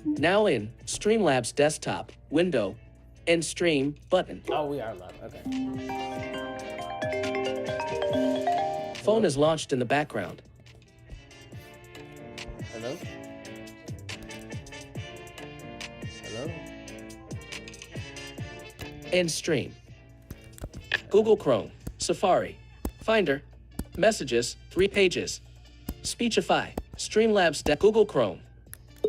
Now in Streamlabs desktop window and stream button. Oh, we are live. Okay. Phone is launched in the background. Hello? Hello? And stream. Google Chrome, Safari, Finder, Messages, 3 pages. Pt5, Streamlabs, Google Chrome.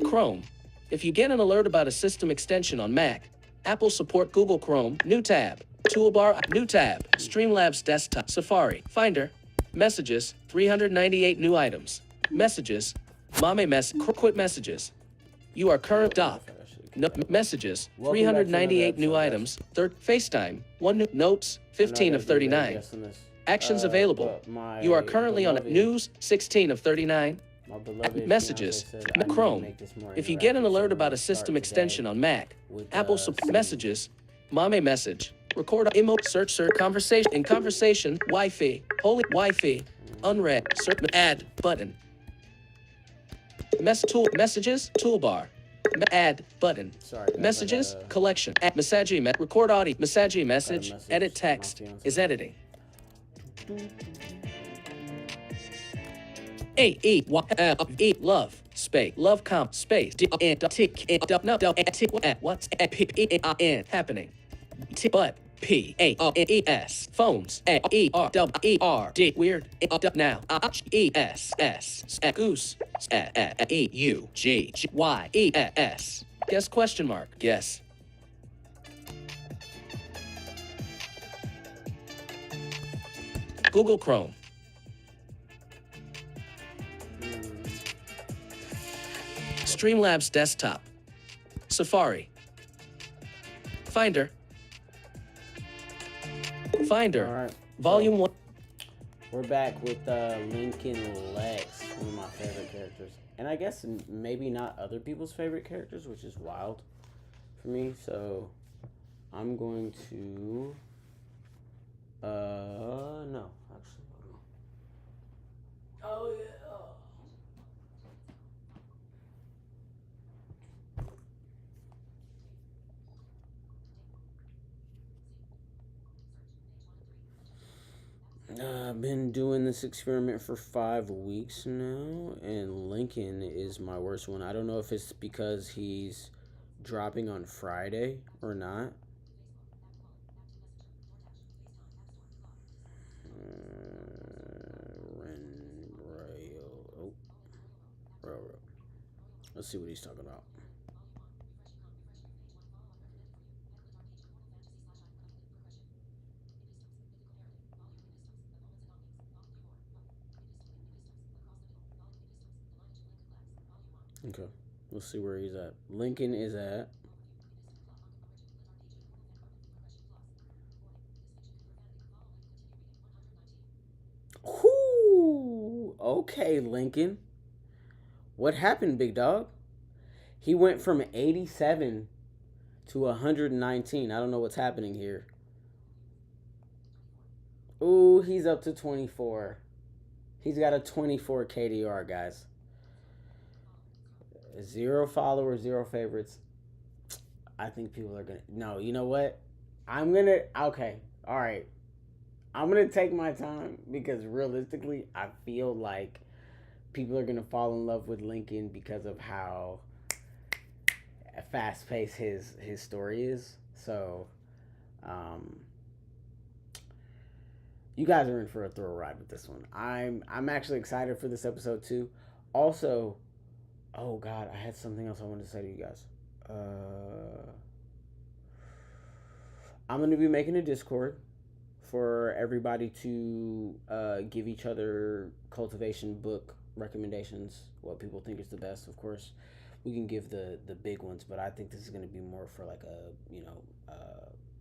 Chrome. If you get an alert about a system extension on Mac, Apple support Google Chrome, new tab, toolbar, new tab, Streamlabs desktop, Safari, Finder, Messages, 398 new items. Messages, quit messages. You are current doc. No, messages, 398 new items. Third, FaceTime, 1 new notes, 15 of 39. Actions available. You are currently on news, 16 of 39. Messages, Chrome. If you get an alert about a system extension on Mac, Apple support messages, Mame message, record emote, search, conversation, in conversation, Wi-Fi, holy Wi-Fi, unread, search, add button. Messages, toolbar. Add button. Sorry, messages, collection. Add messaging, record audio. Messaging message. Edit text. Is editing. Love space love comp space what's happening but PANES phones ERD weird now ESS goose EUGGYES guess question mark guess Google Chrome Streamlabs desktop Safari Finder Finder, right, Volume 1. We're back with Lincoln Lexx, one of my favorite characters. And I guess maybe not other people's favorite characters, which is wild for me. So I'm going to... no, actually. Oh, yeah. I've been doing this experiment for 5 weeks now, and Lincoln is my worst one. I don't know if it's because he's dropping on Friday or not. RoyalRoad. Let's see what he's talking about. Okay, let's see where he's at. Lincoln is at... Whoo! Okay, Lincoln. What happened, big dog? He went from 87 to 119. I don't know what's happening here. Ooh, he's up to 24. He's got a 24 KDR, guys. 0 followers, 0 favorites. I think people are gonna... No, you know what? I'm gonna... Okay, all right. I'm gonna take my time because realistically, I feel like people are gonna fall in love with Lincoln because of how fast-paced his story is. So, you guys are in for a thrill ride with this one. I'm actually excited for this episode too. Also, oh God, I had something else I wanted to say to you guys. I'm gonna be making a Discord for everybody to give each other cultivation book recommendations, what people think is the best. Of course, we can give the big ones, but I think this is going to be more for like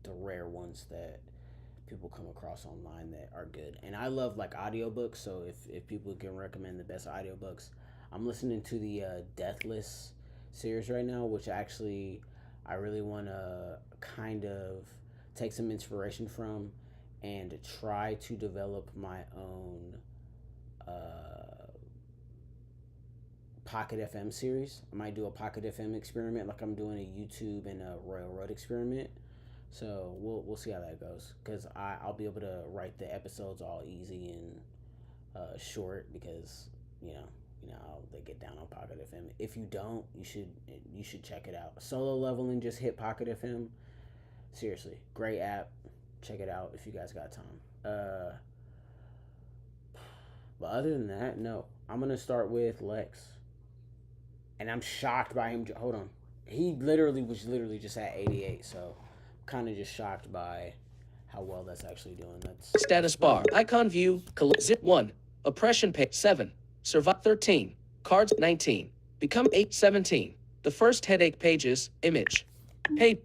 the rare ones that people come across online that are good. And I love like audiobooks, so if people can recommend the best audiobooks, I'm listening to the Deathless series right now, which actually I really want to kind of take some inspiration from and try to develop my own Pocket FM series. I might do a Pocket FM experiment like I'm doing a YouTube and a RoyalRoad experiment. So we'll see how that goes, because I'll be able to write the episodes all easy and short, because you know how they get down on Pocket FM. If you don't, you should check it out. Solo leveling, just hit Pocket FM. Seriously, great app. Check it out if you guys got time. But other than that, no. I'm gonna start with Lexx, and I'm shocked by him. Hold on, he was literally just at 88, so kind of just shocked by how well that's actually doing. That's status bar, icon view, zip 1, oppression page 7, survive 13, cards 19, become 8 17. The first headache pages, image, page,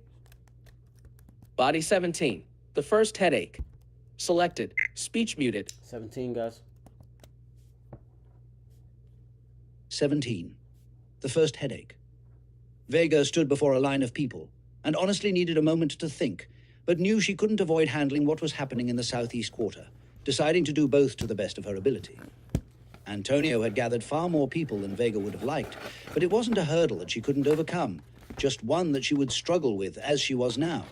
body 17, the first headache, selected, speech muted. 17, guys. 17. The first headache. Vega stood before a line of people and honestly needed a moment to think, but knew she couldn't avoid handling what was happening in the southeast quarter, deciding to do both to the best of her ability. Antonio had gathered far more people than Vega would have liked, but it wasn't a hurdle that she couldn't overcome, just one that she would struggle with as she was now.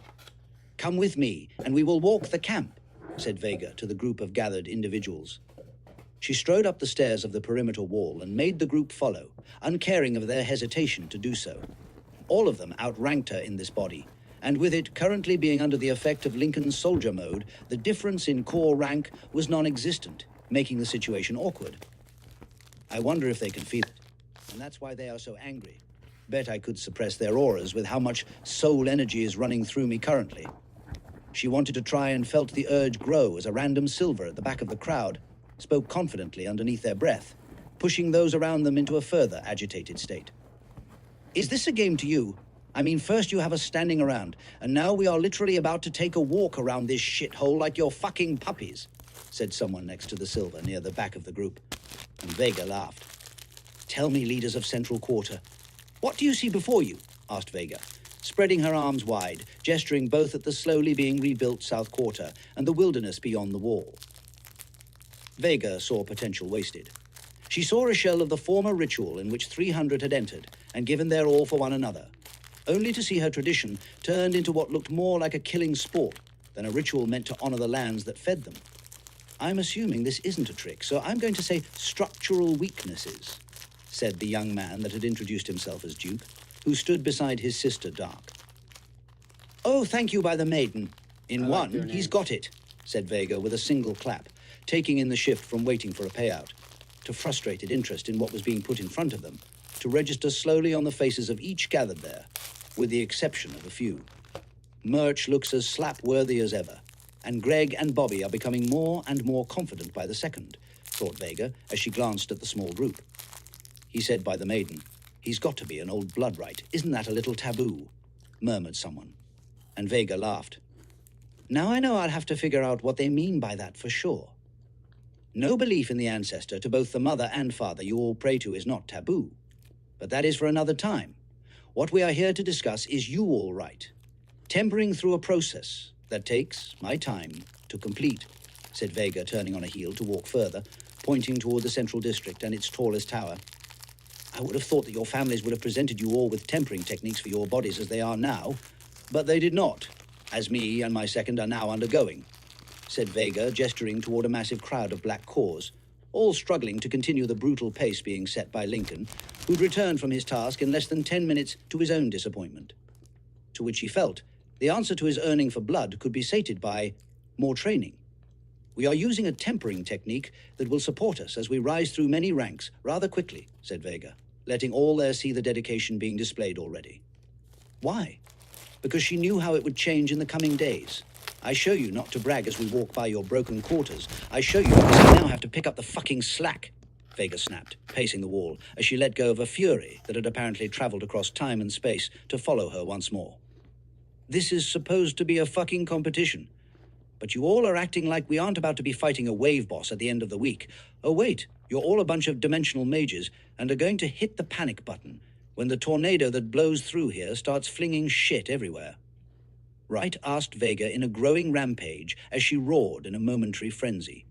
"Come with me, and we will walk the camp," said Vega to the group of gathered individuals. She strode up the stairs of the perimeter wall and made the group follow, uncaring of their hesitation to do so. All of them outranked her in this body, and with it currently being under the effect of Lincoln's soldier mode, the difference in core rank was non-existent, making the situation awkward. "I wonder if they can feel it, and that's why they are so angry. Bet I could suppress their auras with how much soul energy is running through me currently." She wanted to try and felt the urge grow as a random silver at the back of the crowd spoke confidently underneath their breath, pushing those around them into a further agitated state. "Is this a game to you? I mean, first you have us standing around, and now we are literally about to take a walk around this shithole like you're fucking puppies," said someone next to the silver near the back of the group. And Vega laughed. "Tell me, leaders of Central Quarter, what do you see before you?" asked Vega, spreading her arms wide, gesturing both at the slowly being rebuilt South Quarter and the wilderness beyond the wall. Vega saw potential wasted. She saw a shell of the former ritual in which 300 had entered and given their all for one another, only to see her tradition turned into what looked more like a killing sport than a ritual meant to honor the lands that fed them. "I'm assuming this isn't a trick, so I'm going to say structural weaknesses," said the young man that had introduced himself as Duke, who stood beside his sister, Dark. "Oh, thank you by the maiden. In one, he's got it," said Vega with a single clap, taking in the shift from waiting for a payout to frustrated interest in what was being put in front of them, to register slowly on the faces of each gathered there, with the exception of a few. Murch looks as slap-worthy as ever, and Greg and Bobby are becoming more and more confident by the second, thought Vega as she glanced at the small group. He said by the maiden, "He's got to be an old blood right. Isn't that a little taboo?" murmured someone, and Vega laughed. "Now I know I'll have to figure out what they mean by that for sure. No belief in the ancestor to both the mother and father you all pray to is not taboo. But that is for another time. What we are here to discuss is you all right. Tempering through a process that takes my time to complete," said Vega, turning on a heel to walk further, pointing toward the central district and its tallest tower. "I would have thought that your families would have presented you all with tempering techniques for your bodies as they are now, but they did not, as me and my second are now undergoing," said Vega, gesturing toward a massive crowd of black cores, all struggling to continue the brutal pace being set by Lincoln, who'd returned from his task in less than 10 minutes to his own disappointment. To which he felt the answer to his yearning for blood could be sated by more training. "We are using a tempering technique that will support us as we rise through many ranks rather quickly," said Vega, letting all there see the dedication being displayed already. Why? Because she knew how it would change in the coming days. "I show you not to brag as we walk by your broken quarters. I show you because I now have to pick up the fucking slack," Vega snapped, pacing the wall as she let go of a fury that had apparently traveled across time and space to follow her once more. "This is supposed to be a fucking competition. But you all are acting like we aren't about to be fighting a wave boss at the end of the week. Oh wait, you're all a bunch of dimensional mages and are going to hit the panic button when the tornado that blows through here starts flinging shit everywhere." Right? asked Vega in a growing rampage as she roared in a momentary frenzy.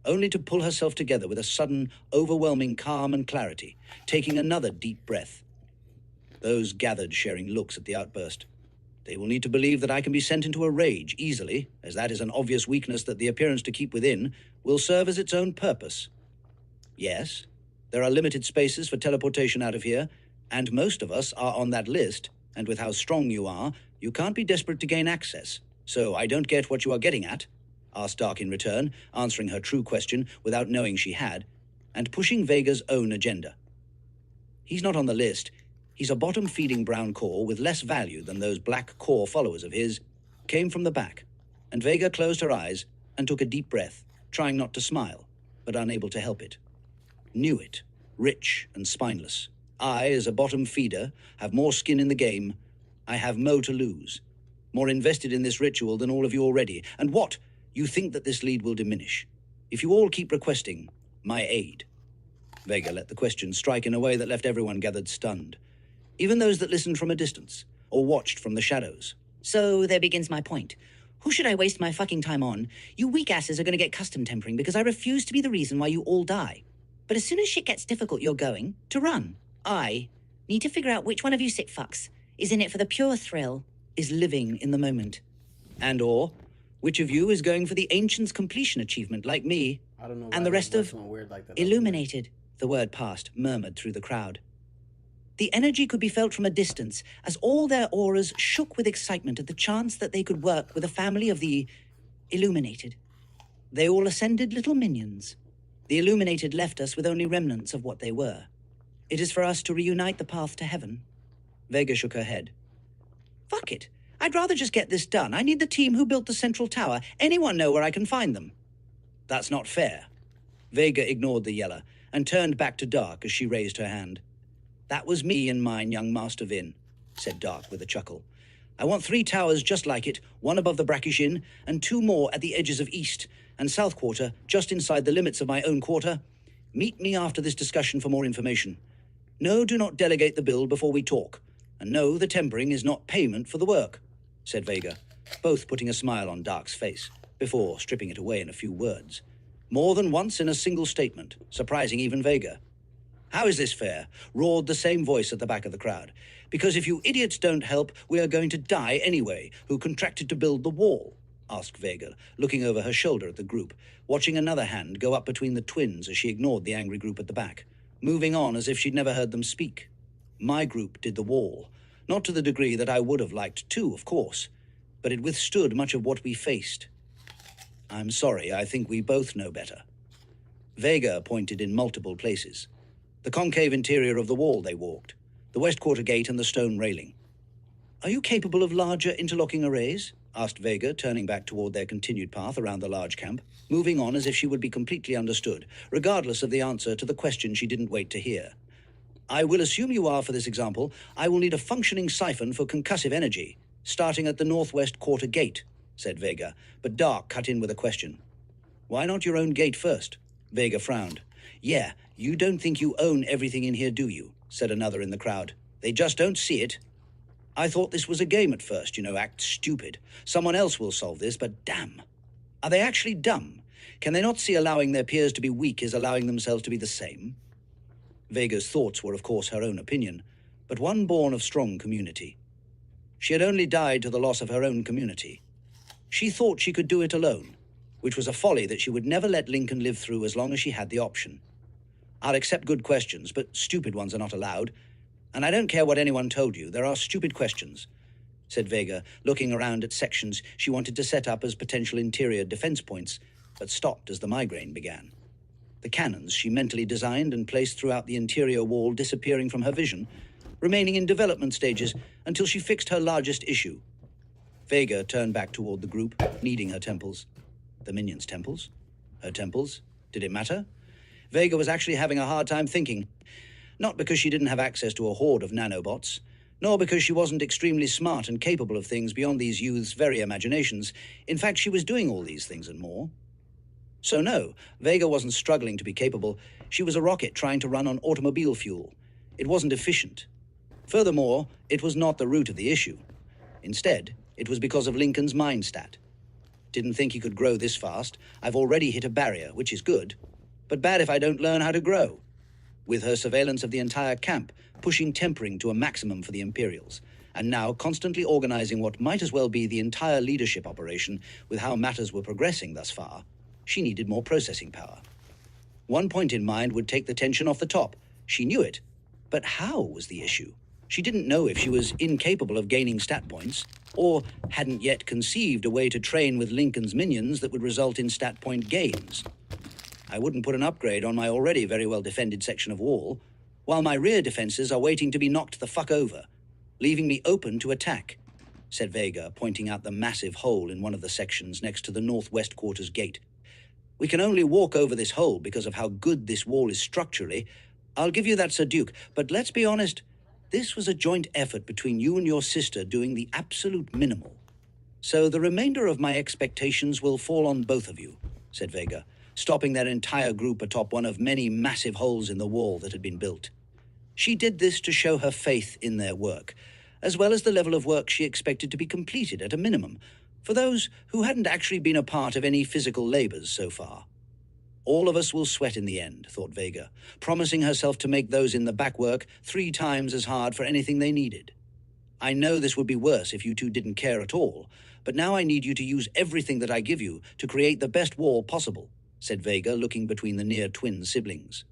only to pull herself together with a sudden, overwhelming calm and clarity, taking another deep breath. Those gathered, sharing looks at the outburst. They will need to believe that I can be sent into a rage easily, as that is an obvious weakness that the appearance to keep within will serve as its own purpose. Yes, there are limited spaces for teleportation out of here, and most of us are on that list, and with how strong you are, you can't be desperate to gain access. So I don't get what you are getting at, asked Dark in return, answering her true question without knowing she had, and pushing Vega's own agenda. He's not on the list. He's a bottom-feeding brown core with less value than those black core followers of his, came from the back, and Vega closed her eyes and took a deep breath, trying not to smile, but unable to help it. Knew it, rich and spineless. I, as a bottom feeder, have more skin in the game. I have mo to lose. More invested in this ritual than all of you already. And what? You think that this lead will diminish? If you all keep requesting my aid. Vega let the question strike in a way that left everyone gathered stunned. Even those that listened from a distance, or watched from the shadows. So there begins my point. Who should I waste my fucking time on? You weak asses are going to get custom tempering because I refuse to be the reason why you all die. But as soon as shit gets difficult, you're going to run. I need to figure out which one of you sick fucks is in it for the pure thrill, is living in the moment. And/or, which of you is going for the Ancient's completion achievement like me? I don't know. And the rest of weird like that. illuminated. The word passed, murmured through the crowd. The energy could be felt from a distance as all their auras shook with excitement at the chance that they could work with a family of the illuminated. They all ascended little minions. The illuminated left us with only remnants of what they were. It is for us to reunite the path to heaven. Vega shook her head. Fuck it. I'd rather just get this done. I need the team who built the central tower. Anyone know where I can find them? That's not fair. Vega ignored the yeller and turned back to Dark as she raised her hand. That was me and mine, young Master Vin, said Dark with a chuckle. I want 3 towers just like it, one above the Brackish Inn, and 2 more at the edges of East and South Quarter, just inside the limits of my own quarter. Meet me after this discussion for more information. No, do not delegate the bill before we talk. And no, the tempering is not payment for the work, said Vega, both putting a smile on Dark's face, before stripping it away in a few words. More than once in a single statement, surprising even Vega. How is this fair? Roared the same voice at the back of the crowd. Because if you idiots don't help, we are going to die anyway. Who contracted to build the wall? Asked Vega, looking over her shoulder at the group, watching another hand go up between the twins as she ignored the angry group at the back, moving on as if she'd never heard them speak. My group did the wall, not to the degree that I would have liked to, of course, but it withstood much of what we faced. I'm sorry, I think we both know better. Vega pointed in multiple places. The concave interior of the wall they walked, the west quarter gate and the stone railing. Are you capable of larger interlocking arrays? Asked Vega, turning back toward their continued path around the large camp, moving on as if she would be completely understood, regardless of the answer to the question she didn't wait to hear. I will assume you are for this example. I will need a functioning siphon for concussive energy, starting at the northwest quarter gate, said Vega, but Dark cut in with a question. Why not your own gate first? Vega frowned. Yeah, you don't think you own everything in here, do you? Said another in the crowd. They just don't see it. I thought this was a game at first, act stupid. Someone else will solve this, but damn. Are they actually dumb? Can they not see allowing their peers to be weak is allowing themselves to be the same? Vega's thoughts were, of course, her own opinion, but one born of strong community. She had only died to the loss of her own community. She thought she could do it alone, which was a folly that she would never let Lincoln live through as long as she had the option. I'll accept good questions, but stupid ones are not allowed. And I don't care what anyone told you, there are stupid questions, said Vega, looking around at sections she wanted to set up as potential interior defense points, but stopped as the migraine began. The cannons she mentally designed and placed throughout the interior wall disappearing from her vision, remaining in development stages until she fixed her largest issue. Vega turned back toward the group, kneading her temples. The minions' temples? Her temples? Did it matter? Vega was actually having a hard time thinking. Not because she didn't have access to a horde of nanobots, nor because she wasn't extremely smart and capable of things beyond these youths' very imaginations. In fact, she was doing all these things and more. So no, Vega wasn't struggling to be capable. She was a rocket trying to run on automobile fuel. It wasn't efficient. Furthermore, it was not the root of the issue. Instead, it was because of Lincoln's mind stat. Didn't think he could grow this fast. I've already hit a barrier, which is good, but bad if I don't learn how to grow. With her surveillance of the entire camp, pushing tempering to a maximum for the Imperials, and now constantly organizing what might as well be the entire leadership operation with how matters were progressing thus far, she needed more processing power. One point in mind would take the tension off the top. She knew it, but how was the issue? She didn't know if she was incapable of gaining stat points, or hadn't yet conceived a way to train with Lincoln's minions that would result in stat point gains. I wouldn't put an upgrade on my already very well-defended section of wall, while my rear defenses are waiting to be knocked the fuck over, leaving me open to attack, said Vega, pointing out the massive hole in one of the sections next to the northwest quarters gate. We can only walk over this hole because of how good this wall is structurally. I'll give you that, Sir Duke, but let's be honest, this was a joint effort between you and your sister doing the absolute minimal. So the remainder of my expectations will fall on both of you, said Vega, stopping their entire group atop one of many massive holes in the wall that had been built. She did this to show her faith in their work, as well as the level of work she expected to be completed at a minimum, for those who hadn't actually been a part of any physical labors so far. All of us will sweat in the end, thought Vega, promising herself to make those in the back work 3 times as hard for anything they needed. I know this would be worse if you two didn't care at all, but now I need you to use everything that I give you to create the best wall possible, said Vega, looking between the near-twin siblings.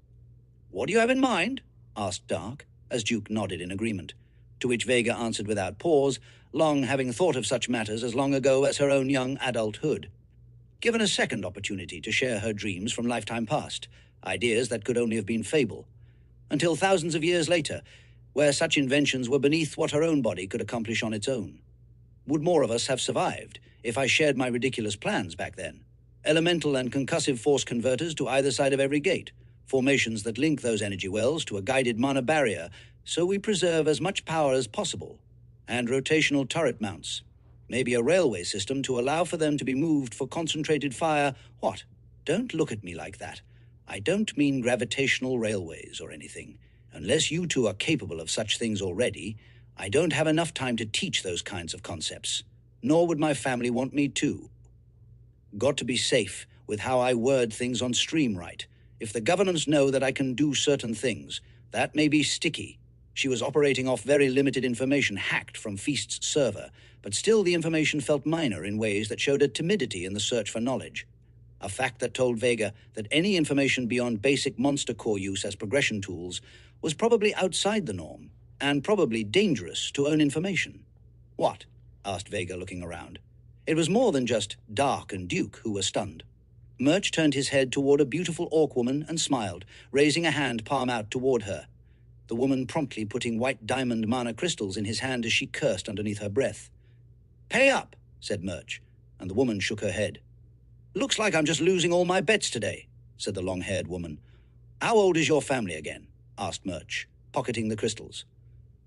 What do you have in mind? Asked Dark, as Duke nodded in agreement, to which Vega answered without pause, long having thought of such matters as long ago as her own young adulthood. Given a second opportunity to share her dreams from lifetime past, ideas that could only have been fable, until thousands of years later, where such inventions were beneath what her own body could accomplish on its own. Would more of us have survived if I shared my ridiculous plans back then? Elemental and concussive force converters to either side of every gate, formations that link those energy wells to a guided mana barrier so we preserve as much power as possible, and rotational turret mounts. Maybe a railway system to allow for them to be moved for concentrated fire. What? Don't look at me like that. I don't mean gravitational railways or anything. Unless you two are capable of such things already, I don't have enough time to teach those kinds of concepts. Nor would my family want me to. Got to be safe with how I word things on stream right. If the governance know that I can do certain things, that may be sticky. She was operating off very limited information hacked from Feast's server, but still the information felt minor in ways that showed a timidity in the search for knowledge. A fact that told Vega that any information beyond basic monster core use as progression tools was probably outside the norm, and probably dangerous to own information. What? Asked Vega, looking around. It was more than just Dark and Duke who were stunned. Murch turned his head toward a beautiful orc woman and smiled, raising a hand palm out toward her. The woman promptly putting white diamond mana crystals in his hand as she cursed underneath her breath. Pay up, said Murch, and the woman shook her head. Looks like I'm just losing all my bets today, said the long-haired woman. How old is your family again? Asked Murch, pocketing the crystals.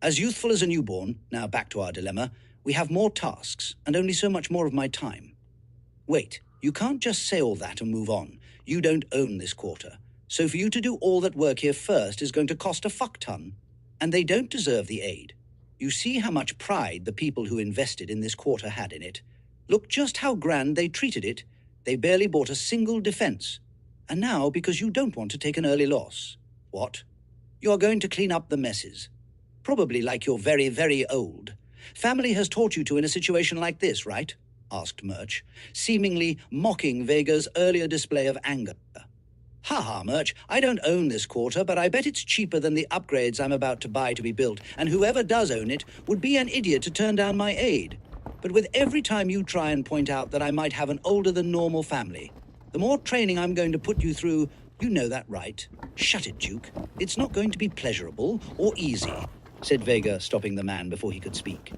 As youthful as a newborn, now back to our dilemma, we have more tasks and only so much more of my time. Wait, you can't just say all that and move on. You don't own this quarter. So for you to do all that work here first is going to cost a fuck ton. And they don't deserve the aid. You see how much pride the people who invested in this quarter had in it. Look just how grand they treated it. They barely bought a single defense. And now, because you don't want to take an early loss. What? You're going to clean up the messes. Probably like you're very, very old. Family has taught you to in a situation like this, right? Asked Murch, seemingly mocking Vega's earlier display of anger. Ha, Murch, I don't own this quarter, but I bet it's cheaper than the upgrades I'm about to buy to be built, and whoever does own it would be an idiot to turn down my aid. But with every time you try and point out that I might have an older-than-normal family, the more training I'm going to put you through, you know that, right? Shut it, Duke. It's not going to be pleasurable or easy, said Vega, stopping the man before he could speak.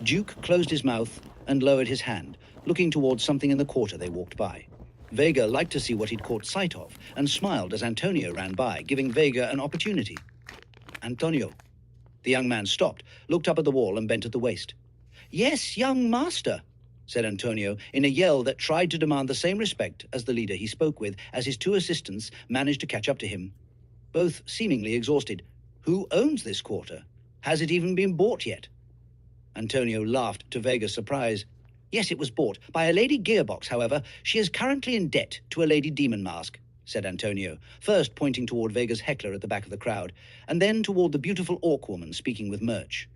Duke closed his mouth and lowered his hand, looking towards something in the quarter they walked by. Vega liked to see what he'd caught sight of, and smiled as Antonio ran by, giving Vega an opportunity. Antonio. The young man stopped, looked up at the wall, and bent at the waist. Yes, young master, said Antonio, in a yell that tried to demand the same respect as the leader he spoke with, as his 2 assistants managed to catch up to him. Both seemingly exhausted. Who owns this quarter? Has it even been bought yet? Antonio laughed to Vega's surprise. Yes, it was bought. By a Lady Gearbox, however. She is currently in debt to a Lady Demon Mask, said Antonio, first pointing toward Vega's heckler at the back of the crowd, and then toward the beautiful orc woman speaking with Murch.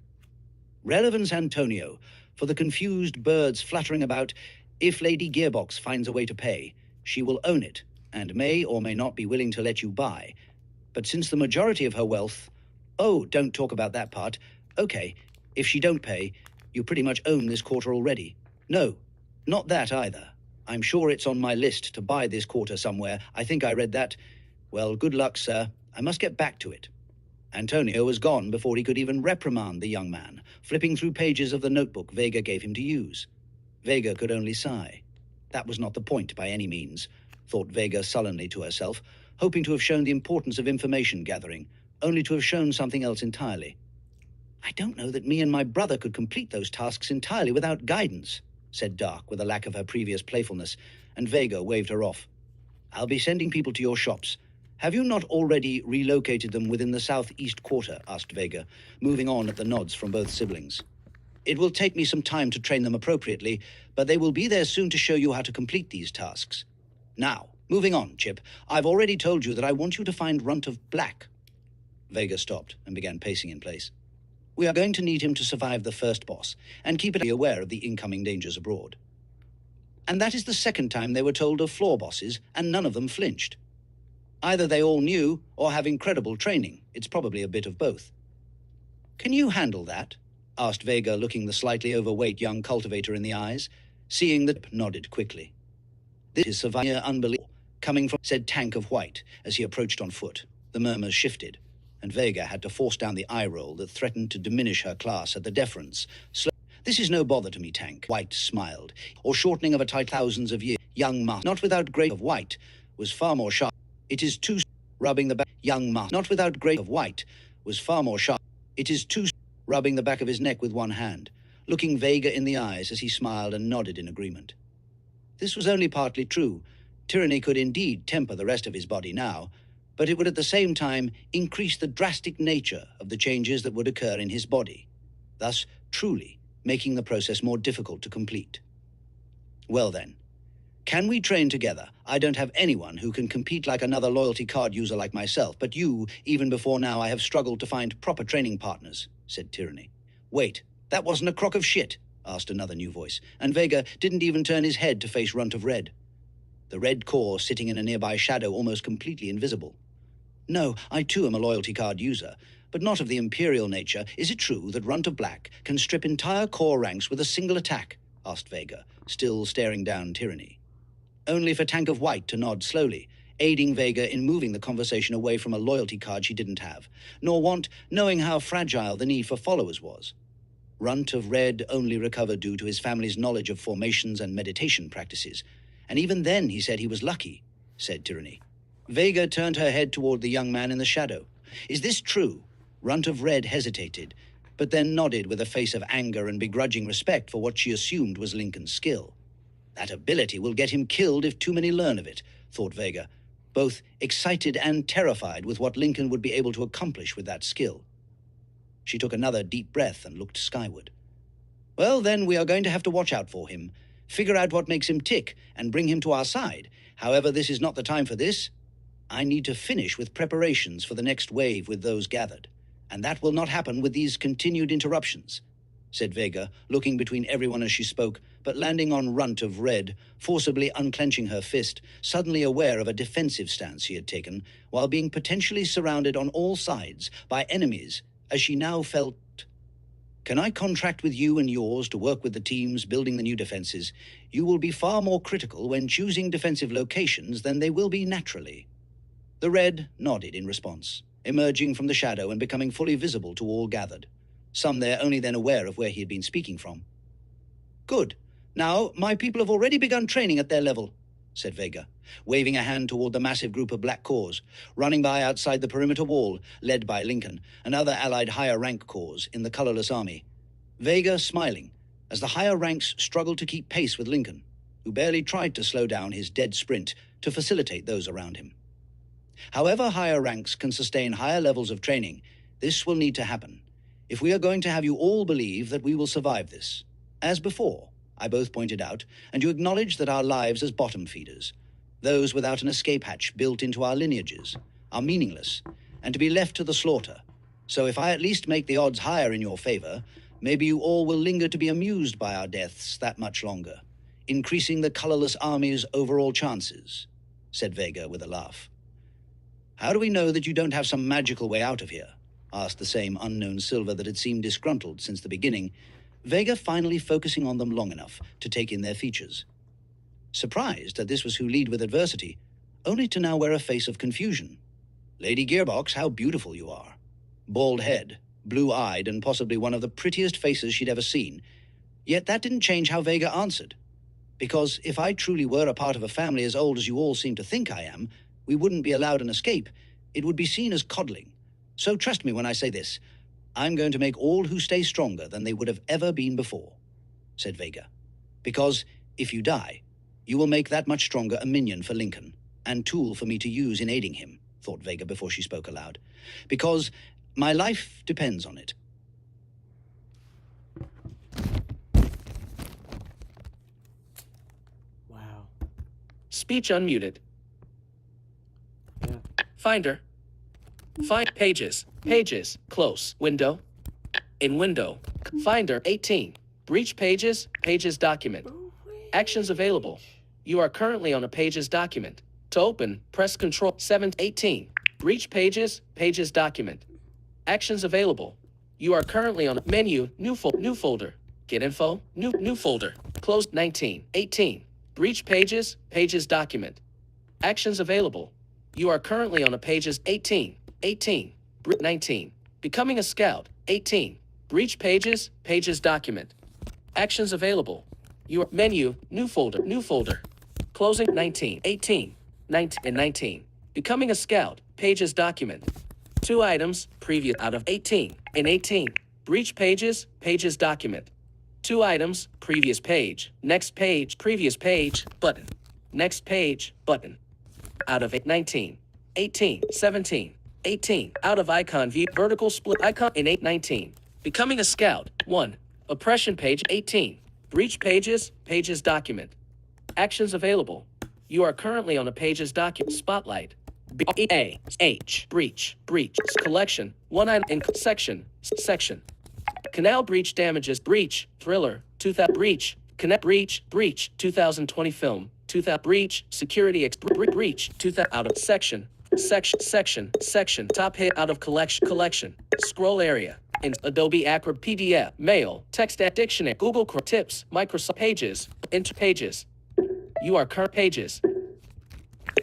Relevance, Antonio, for the confused birds fluttering about. If Lady Gearbox finds a way to pay, she will own it, and may or may not be willing to let you buy. But since the majority of her wealth... Oh, don't talk about that part. Okay, if she don't pay, you pretty much own this quarter already. No, not that either. I'm sure it's on my list to buy this quarter somewhere. I think I read that. Well, good luck, sir. I must get back to it. Antonio was gone before he could even reprimand the young man, flipping through pages of the notebook Vega gave him to use. Vega could only sigh. That was not the point by any means, thought Vega sullenly to herself, hoping to have shown the importance of information gathering, only to have shown something else entirely. I don't know that me and my brother could complete those tasks entirely without guidance, said Dark with a lack of her previous playfulness, and Vega waved her off. I'll be sending people to your shops. Have you not already relocated them within the southeast quarter? Asked Vega, moving on at the nods from both siblings. It will take me some time to train them appropriately, but they will be there soon to show you how to complete these tasks. Now, moving on, Chip, I've already told you that I want you to find Runt of Black. Vega stopped and began pacing in place. We are going to need him to survive the first boss, and keep it aware of the incoming dangers abroad. And that is the second time they were told of floor bosses, and none of them flinched. Either they all knew, or have incredible training. It's probably a bit of both. Can you handle that? Asked Vega, looking the slightly overweight young cultivator in the eyes. Seeing that, nodded quickly. This is severe unbelievable, coming from, said Tank of White, as he approached on foot. The murmurs shifted, and Vega had to force down the eye roll that threatened to diminish her class at the deference. This is no bother to me, Tank, White smiled, or shortening of a title thousands of years. Young master, not without grace of White, was far more sharp. It is too rubbing the back. Young master, not without grace of White, was far more sharp. It is too rubbing the back of his neck with one hand, looking Vega in the eyes as he smiled and nodded in agreement. This was only partly true. Tyranny could indeed temper the rest of his body now, but it would at the same time increase the drastic nature of the changes that would occur in his body, thus truly making the process more difficult to complete. Well then, can we train together? I don't have anyone who can compete like another loyalty card user like myself, but you, even before now, I have struggled to find proper training partners, said Tyranny. Wait, that wasn't a crock of shit, asked another new voice, and Vega didn't even turn his head to face Runt of Red. The red core sitting in a nearby shadow, almost completely invisible. No, I too am a loyalty card user, but not of the imperial nature. Is it true that Runt of Black can strip entire core ranks with a single attack? Asked Vega, still staring down Tyranny. Only for Tank of White to nod slowly, aiding Vega in moving the conversation away from a loyalty card she didn't have, nor want, knowing how fragile the need for followers was. Runt of Red only recovered due to his family's knowledge of formations and meditation practices, and even then he said he was lucky, said Tyranny. Vega turned her head toward the young man in the shadow. Is this true? Runt of Red hesitated, but then nodded with a face of anger and begrudging respect for what she assumed was Lincoln's skill. That ability will get him killed if too many learn of it, thought Vega, both excited and terrified with what Lincoln would be able to accomplish with that skill. She took another deep breath and looked skyward. Well, then we are going to have to watch out for him, figure out what makes him tick, and bring him to our side. However, this is not the time for this. I need to finish with preparations for the next wave with those gathered, and that will not happen with these continued interruptions, said Vega, looking between everyone as she spoke, but landing on Runt of Red, forcibly unclenching her fist, suddenly aware of a defensive stance she had taken, while being potentially surrounded on all sides by enemies, as she now felt. Can I contract with you and yours to work with the teams building the new defenses? You will be far more critical when choosing defensive locations than they will be naturally. The Red nodded in response, emerging from the shadow and becoming fully visible to all gathered, some there only then aware of where he had been speaking from. Good. Now, my people have already begun training at their level, said Vega, waving a hand toward the massive group of black cores, running by outside the perimeter wall, led by Lincoln, and other allied higher rank cores in the colorless army. Vega smiling, as the higher ranks struggled to keep pace with Lincoln, who barely tried to slow down his dead sprint to facilitate those around him. However higher ranks can sustain higher levels of training, this will need to happen, if we are going to have you all believe that we will survive this. As before, I both pointed out, and you acknowledged that our lives as bottom feeders, those without an escape hatch built into our lineages, are meaningless, and to be left to the slaughter. So if I at least make the odds higher in your favor, maybe you all will linger to be amused by our deaths that much longer, increasing the colorless army's overall chances, said Vega with a laugh. How do we know that you don't have some magical way out of here? Asked the same unknown Silver that had seemed disgruntled since the beginning, Vega finally focusing on them long enough to take in their features. Surprised that this was who lead with adversity, only to now wear a face of confusion. Lady Gearbox, how beautiful you are. Bald head, blue-eyed, and possibly one of the prettiest faces she'd ever seen. Yet that didn't change how Vega answered. Because if I truly were a part of a family as old as you all seem to think I am, we wouldn't be allowed an escape. It would be seen as coddling. So trust me when I say this. I'm going to make all who stay stronger than they would have ever been before, said Vega. Because if you die, you will make that much stronger a minion for Lincoln, and tool for me to use in aiding him, thought Vega before she spoke aloud. Because my life depends on it. Wow. Speech unmuted. Yeah. Finder. Find pages. Pages. Close. Window. In window. Finder 18. Breach pages. Pages document. Actions available. You are currently on a pages document. To open, press Control 718. Breach pages. Pages document. Actions available. You are currently on a menu. New folder. Get info. New folder. Closed 19. 18. Breach pages. Pages document. Actions available. You are currently on a pages 18. 18. 19. Becoming a scout. 18. Breach pages. Pages document. Actions available. You are menu. New folder. Closing 19. 18. 19 and 19. Becoming a scout. Pages document. 2 items. Previous out of 18. In 18. Breach pages. Pages document. 2 items. Previous page. Next page. Previous page. Button. Next page. Button. Out of 19. 18. 17. 18. Out of icon view. Vertical split icon in 19. Becoming a scout. 1. Oppression page 18. Breach pages. Pages document. Actions available. You are currently on a pages document. Spotlight. Breach. Collection. 1 item in section. Canal breach damages. Breach. Thriller. 2000. Breach. Connect. Breach. 2020 film. 2000. Breach. Security. Breach. 2000. Out of section. Top hit out of collection. Scroll area. In Adobe Acrobat PDF. Mail. Text at dictionary. Google Chrome. Tips. Microsoft Pages. Enter pages. You are current pages.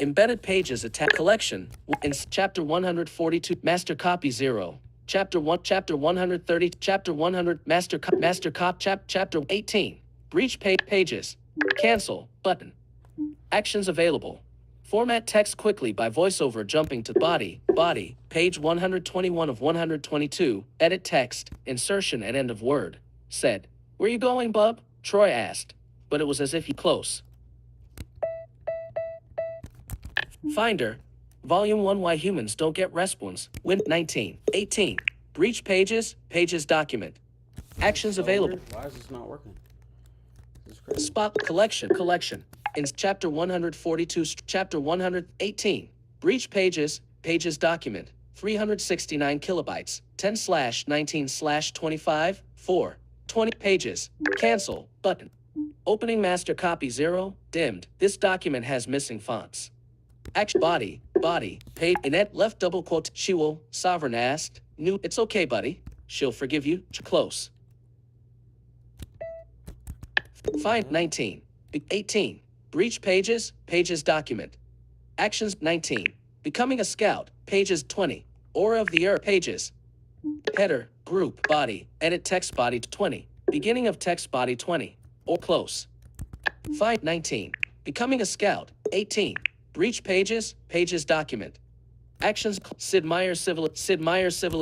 Embedded pages attack collection. In chapter 142. Master copy 0. Chapter 1. Chapter 130. Chapter 100. Master cop. Chapter 18. Breach pages. Cancel. Button. Actions available. Format text quickly by voiceover jumping to body, page 121 of 122, edit text, insertion at end of word. Said, "Where you going, bub?" Troy asked, but it was as if he close. Finder, Volume 1 Why Humans Don't Get Response, Win 19, 18, Breach pages, pages document. Actions available. Why is this not working? This is crazy. Spot collection. In chapter 142, chapter 118, breach pages document, 369 kilobytes, 10/19/25, 4, 20 pages, cancel, button. Opening master copy 0, dimmed. This document has missing fonts. Action body, page, Inet left double quote, she will, Sovereign asked, new, it's okay, buddy. She'll forgive you, close. Find 19, 18. Breach pages document. Actions 19. Becoming a scout, pages 20. Aura of the Earth, pages. Header, group, body, edit text body 20. Beginning of text body 20. Or close. Find 19. Becoming a scout, 18. Breach pages document. Actions Sid Meier Civil,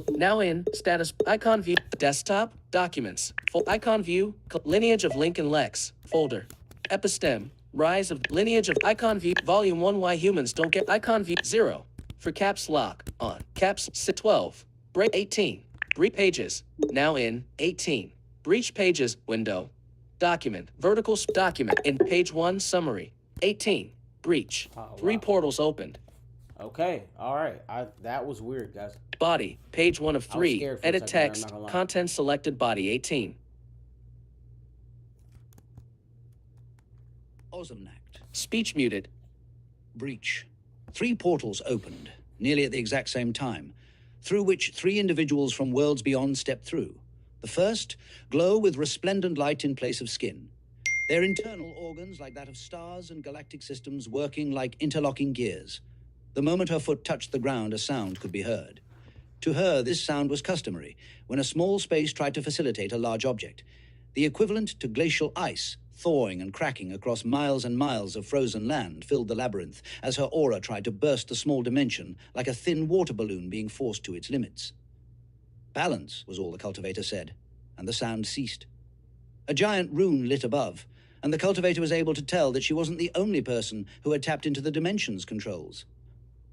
now in, status, icon view, desktop, documents, icon view, lineage of Lincoln Lexx, folder, epistem, rise of lineage of icon view, volume 1 Why Humans Don't Get icon view 0, for caps lock, on, caps 12, break 18, breach pages, now in, 18, breach pages, window, document, vertical document in page 1 summary. 18, breach. Oh, wow. 3 portals opened. Okay, all right. That was weird, guys. Body, page 1 of I was 3. scared for a Edit second there, I'm text, not gonna lie. content selected body 18. Ozamnact. Speech muted. Breach. 3 portals opened, nearly at the exact same time, through which 3 individuals from worlds beyond stepped through. The first, glow with resplendent light in place of skin. Their internal organs, like that of stars and galactic systems, working like interlocking gears. The moment her foot touched the ground, a sound could be heard. To her, this sound was customary when a small space tried to facilitate a large object, the equivalent to glacial ice thawing and cracking across miles and miles of frozen land filled the labyrinth as her aura tried to burst the small dimension like a thin water balloon being forced to its limits. Balance, was all the cultivator said, and the sound ceased. A giant rune lit above, and the cultivator was able to tell that she wasn't the only person who had tapped into the dimensions controls.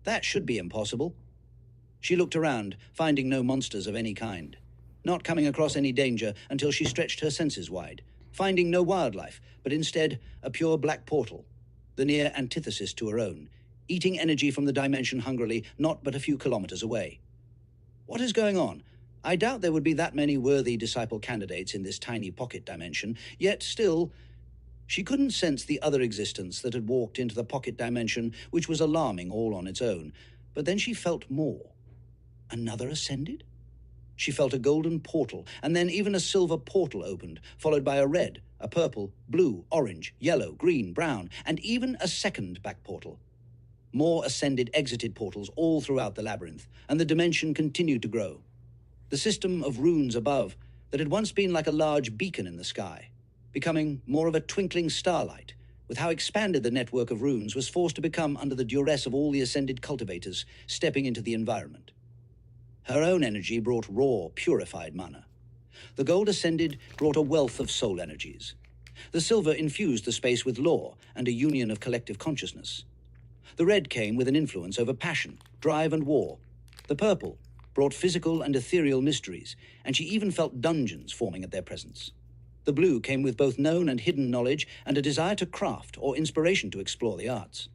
That should be impossible. She looked around, finding no monsters of any kind, not coming across any danger until she stretched her senses wide, finding no wildlife, but instead a pure black portal, the near antithesis to her own, eating energy from the dimension hungrily, not but a few kilometers away. What is going on? I doubt there would be that many worthy disciple candidates in this tiny pocket dimension, yet still, she couldn't sense the other existence that had walked into the pocket dimension, which was alarming all on its own. But then she felt more. Another ascended? She felt a golden portal, and then even a silver portal opened, followed by a red, a purple, blue, orange, yellow, green, brown, and even a second back portal. More ascended exited portals all throughout the labyrinth, and the dimension continued to grow. The system of runes above, that had once been like a large beacon in the sky, becoming more of a twinkling starlight, with how expanded the network of runes was forced to become under the duress of all the ascended cultivators stepping into the environment. Her own energy brought raw, purified mana. The gold ascended brought a wealth of soul energies. The silver infused the space with law and a union of collective consciousness. The red came with an influence over passion, drive, and war. The purple brought physical and ethereal mysteries, and she even felt dungeons forming at their presence. The blue came with both known and hidden knowledge and a desire to craft or inspiration to explore the arts.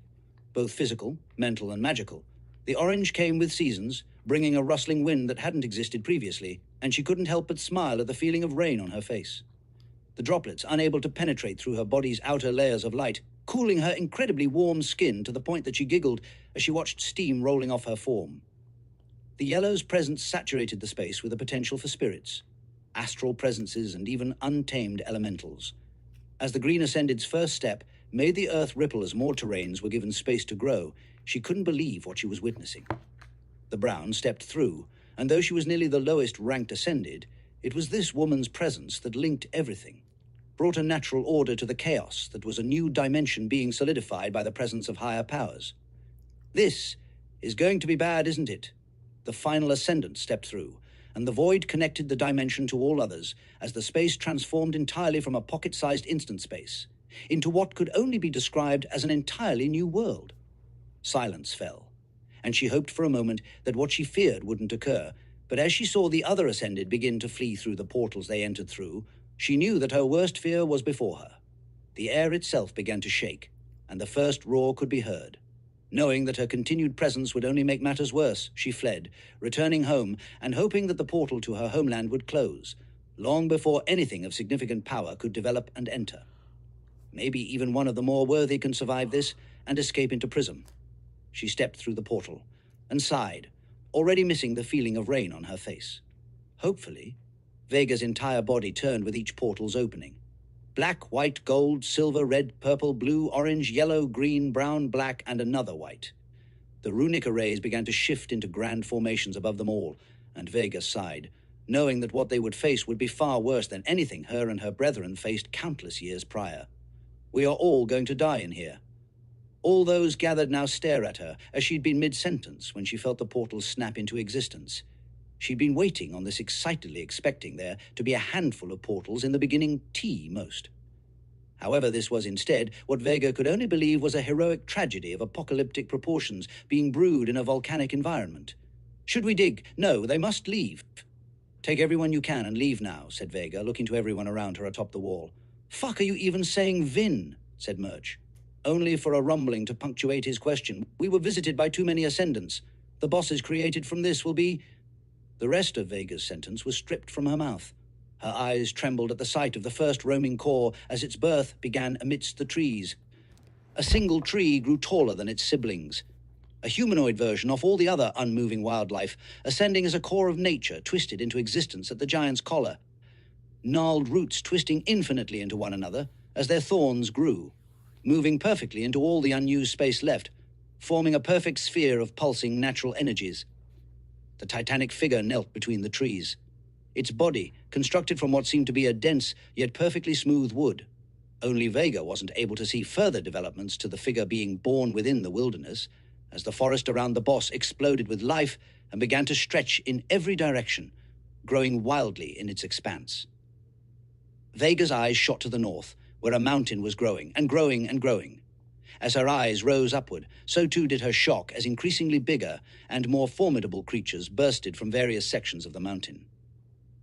Both physical, mental, and magical. The orange came with seasons, bringing a rustling wind that hadn't existed previously, and she couldn't help but smile at the feeling of rain on her face. The droplets, unable to penetrate through her body's outer layers of light, cooling her incredibly warm skin to the point that she giggled as she watched steam rolling off her form. The yellow's presence saturated the space with a potential for spirits, astral presences, and even untamed elementals. As the green ascended's first step made the earth ripple as more terrains were given space to grow, she couldn't believe what she was witnessing. The brown stepped through, and though she was nearly the lowest ranked ascended, it was this woman's presence that linked everything, brought a natural order to the chaos that was a new dimension being solidified by the presence of higher powers. This is going to be bad, isn't it? The final ascendant stepped through, and the void connected the dimension to all others as the space transformed entirely from a pocket-sized instant space into what could only be described as an entirely new world. Silence fell, and she hoped for a moment that what she feared wouldn't occur, but as she saw the other ascended begin to flee through the portals they entered through, she knew that her worst fear was before her. The air itself began to shake, and the first roar could be heard. Knowing that her continued presence would only make matters worse, she fled, returning home and hoping that the portal to her homeland would close, long before anything of significant power could develop and enter. Maybe even one of the more worthy can survive this and escape into Prism. She stepped through the portal and sighed, already missing the feeling of rain on her face. Hopefully, Vega's entire body turned with each portal's opening. Black, white, gold, silver, red, purple, blue, orange, yellow, green, brown, black, and another white. The runic arrays began to shift into grand formations above them all, and Vega sighed, knowing that what they would face would be far worse than anything her and her brethren faced countless years prior. We are all going to die in here. All those gathered now stare at her, as she'd been mid-sentence when she felt the portal snap into existence. She'd been waiting on this, excitedly expecting there to be a handful of portals, in the beginning most. However, this was instead what Vega could only believe was a heroic tragedy of apocalyptic proportions being brewed in a volcanic environment. Should we dig? No, they must leave. Take everyone you can and leave now, said Vega, looking to everyone around her atop the wall. fuck are you even saying, Vin? Said Murch. Only for a rumbling to punctuate his question. We were visited by too many ascendants. The bosses created from this will be... The rest of Vega's sentence was stripped from her mouth. Her eyes trembled at the sight of the first roaming core as its birth began amidst the trees. A single tree grew taller than its siblings. A humanoid version of all the other unmoving wildlife, ascending as a core of nature twisted into existence at the giant's collar. Gnarled roots twisting infinitely into one another as their thorns grew, moving perfectly into all the unused space left, forming a perfect sphere of pulsing natural energies. The titanic figure knelt between the trees. Its body, constructed from what seemed to be a dense yet perfectly smooth wood. Only Vega wasn't able to see further developments to the figure being born within the wilderness, as the forest around the boss exploded with life and began to stretch in every direction, growing wildly in its expanse. Vega's eyes shot to the north, where a mountain was growing and growing and growing. As her eyes rose upward, so too did her shock as increasingly bigger and more formidable creatures bursted from various sections of the mountain.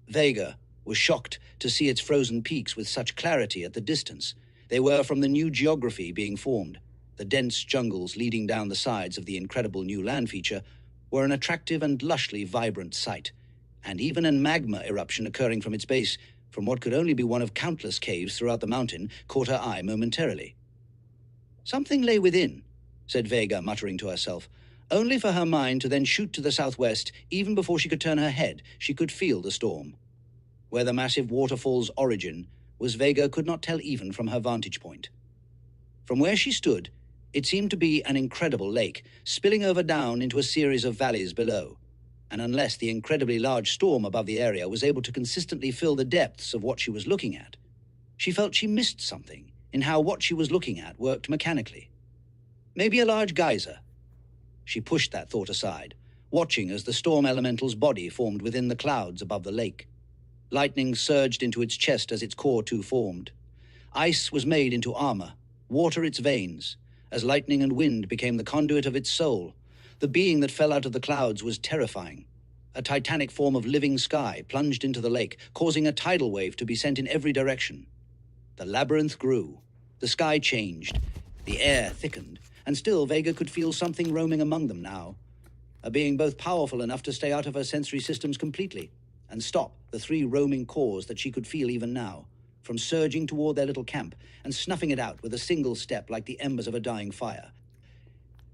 Vega was shocked to see its frozen peaks with such clarity at the distance. They were from the new geography being formed. The dense jungles leading down the sides of the incredible new land feature were an attractive and lushly vibrant sight, and even a magma eruption occurring from its base, from what could only be one of countless caves throughout the mountain, caught her eye momentarily. Something lay within, said Vega, muttering to herself, only for her mind to then shoot to the southwest. Even before she could turn her head, she could feel the storm. Where the massive waterfall's origin was, Vega could not tell even from her vantage point. From where she stood, it seemed to be an incredible lake, spilling over down into a series of valleys below. And unless the incredibly large storm above the area was able to consistently fill the depths of what she was looking at, she felt she missed something in how what she was looking at worked mechanically. Maybe a large geyser. She pushed that thought aside, watching as the storm elemental's body formed within the clouds above the lake. Lightning surged into its chest as its core too formed. Ice was made into armor, water its veins, as lightning and wind became the conduit of its soul. The being that fell out of the clouds was terrifying. A titanic form of living sky plunged into the lake, causing a tidal wave to be sent in every direction. The labyrinth grew. The sky changed. The air thickened. And still Vega could feel something roaming among them now. A being both powerful enough to stay out of her sensory systems completely and stop the three roaming cores that she could feel even now, from surging toward their little camp and snuffing it out with a single step like the embers of a dying fire.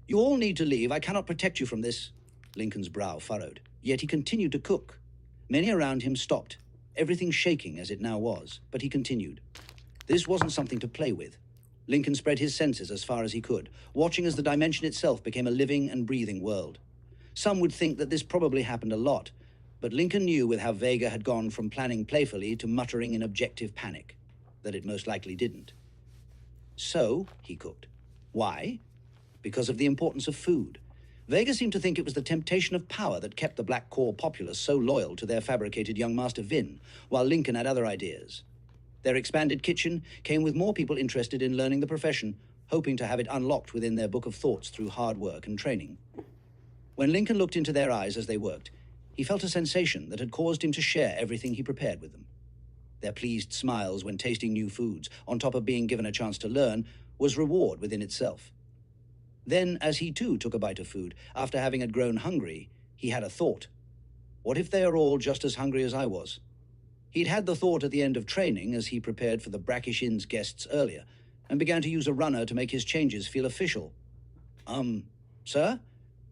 You all need to leave. I cannot protect you from this. Lincoln's brow furrowed. Yet he continued to cook. Many around him stopped, everything shaking as it now was, but he continued. This wasn't something to play with. Lincoln spread his senses as far as he could, watching as the dimension itself became a living and breathing world. Some would think that this probably happened a lot, but Lincoln knew with how Vega had gone from planning playfully to muttering in objective panic, that it most likely didn't. So, he cooked. Why? Because of the importance of food. Vega seemed to think it was the temptation of power that kept the Black Core populace so loyal to their fabricated young master Vin, while Lincoln had other ideas. Their expanded kitchen came with more people interested in learning the profession, hoping to have it unlocked within their book of thoughts through hard work and training. When Lincoln looked into their eyes as they worked, he felt a sensation that had caused him to share everything he prepared with them. Their pleased smiles when tasting new foods, on top of being given a chance to learn, was reward within itself. Then, as he too took a bite of food, after having had grown hungry, he had a thought. What if they are all just as hungry as I was? He'd had the thought at the end of training as he prepared for the Brackish Inn's guests earlier, and began to use a runner to make his changes feel official. Sir?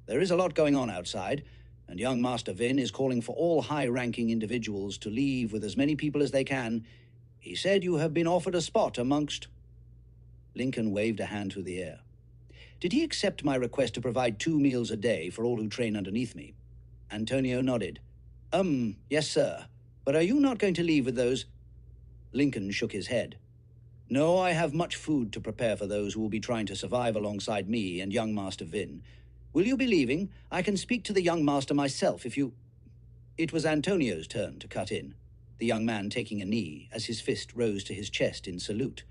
There is a lot going on outside, and young Master Vin is calling for all high-ranking individuals to leave with as many people as they can. He said you have been offered a spot amongst... Lincoln waved a hand through the air. Did he accept my request to provide 2 meals a day for all who train underneath me? Antonio nodded. Yes, sir. But are you not going to leave with those... Lincoln shook his head. No, I have much food to prepare for those who will be trying to survive alongside me and young Master Vin. Will you be leaving? I can speak to the young master myself if you... It was Antonio's turn to cut in, the young man taking a knee as his fist rose to his chest in salute.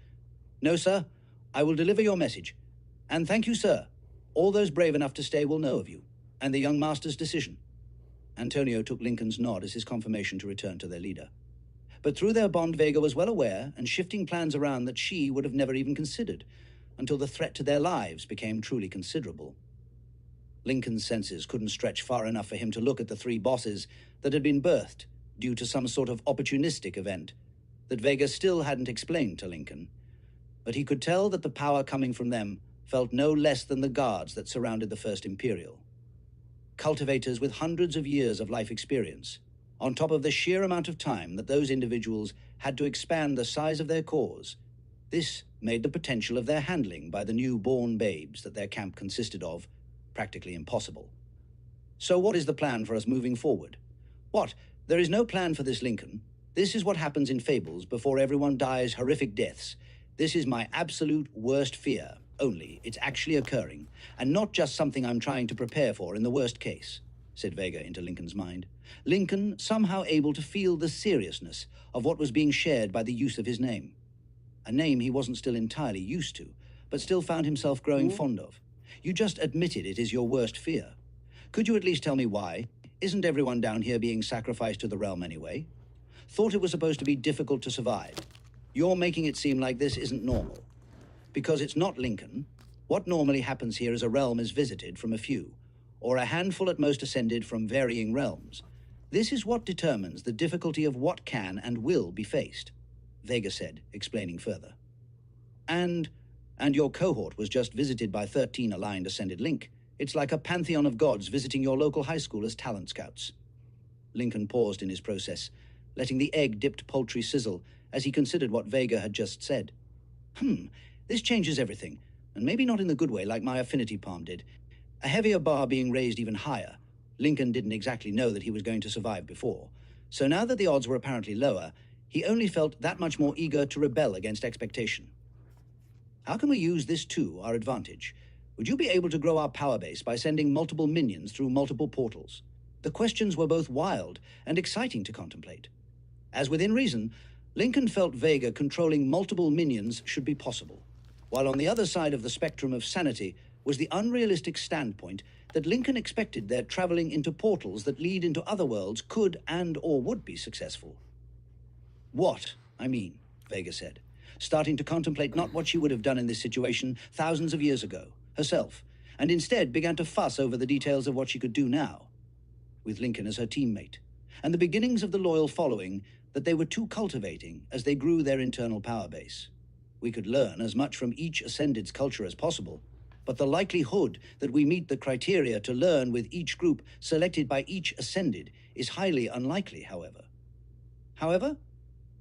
No, sir. I will deliver your message. And thank you, sir. All those brave enough to stay will know of you, and the young master's decision. Antonio took Lincoln's nod as his confirmation to return to their leader. But through their bond, Vega was well aware and shifting plans around that she would have never even considered, until the threat to their lives became truly considerable. Lincoln's senses couldn't stretch far enough for him to look at the three bosses that had been birthed due to some sort of opportunistic event that Vega still hadn't explained to Lincoln. But he could tell that the power coming from them felt no less than the guards that surrounded the First Imperial. Cultivators with hundreds of years of life experience, on top of the sheer amount of time that those individuals had to expand the size of their cores. This made the potential of their handling by the new-born babes that their camp consisted of practically impossible. So what is the plan for us moving forward? What? There is no plan for this, Lincoln. This is what happens in fables before everyone dies horrific deaths. This is my absolute worst fear, only it's actually occurring, and not just something I'm trying to prepare for in the worst case, said Vega into Lincoln's mind. Lincoln somehow able to feel the seriousness of what was being shared by the use of his name. A name he wasn't still entirely used to, but still found himself growing fond of. You just admitted it is your worst fear. Could you at least tell me why? Isn't everyone down here being sacrificed to the realm anyway? Thought it was supposed to be difficult to survive. You're making it seem like this isn't normal. Because it's not, Lincoln. What normally happens here is a realm is visited from a few, or a handful at most ascended from varying realms. This is what determines the difficulty of what can and will be faced, Vega said, explaining further. And your cohort was just visited by 13 aligned ascended Link. It's like a pantheon of gods visiting your local high school as talent scouts. Lincoln paused in his process, letting the egg-dipped poultry sizzle as he considered what Vega had just said. This changes everything, and maybe not in the good way like my affinity palm did. A heavier bar being raised even higher. Lincoln didn't exactly know that he was going to survive before, so now that the odds were apparently lower, he only felt that much more eager to rebel against expectation. How can we use this to our advantage? Would you be able to grow our power base by sending multiple minions through multiple portals? The questions were both wild and exciting to contemplate. As within reason, Lincoln felt Vega controlling multiple minions should be possible, while on the other side of the spectrum of sanity was the unrealistic standpoint that Lincoln expected their traveling into portals that lead into other worlds could and or would be successful. What, I mean, Vega said, starting to contemplate not what she would have done in this situation thousands of years ago, herself, and instead began to fuss over the details of what she could do now, with Lincoln as her teammate, and the beginnings of the loyal following that they were too cultivating as they grew their internal power base. We could learn as much from each Ascended's culture as possible, but the likelihood that we meet the criteria to learn with each group selected by each Ascended is highly unlikely, However,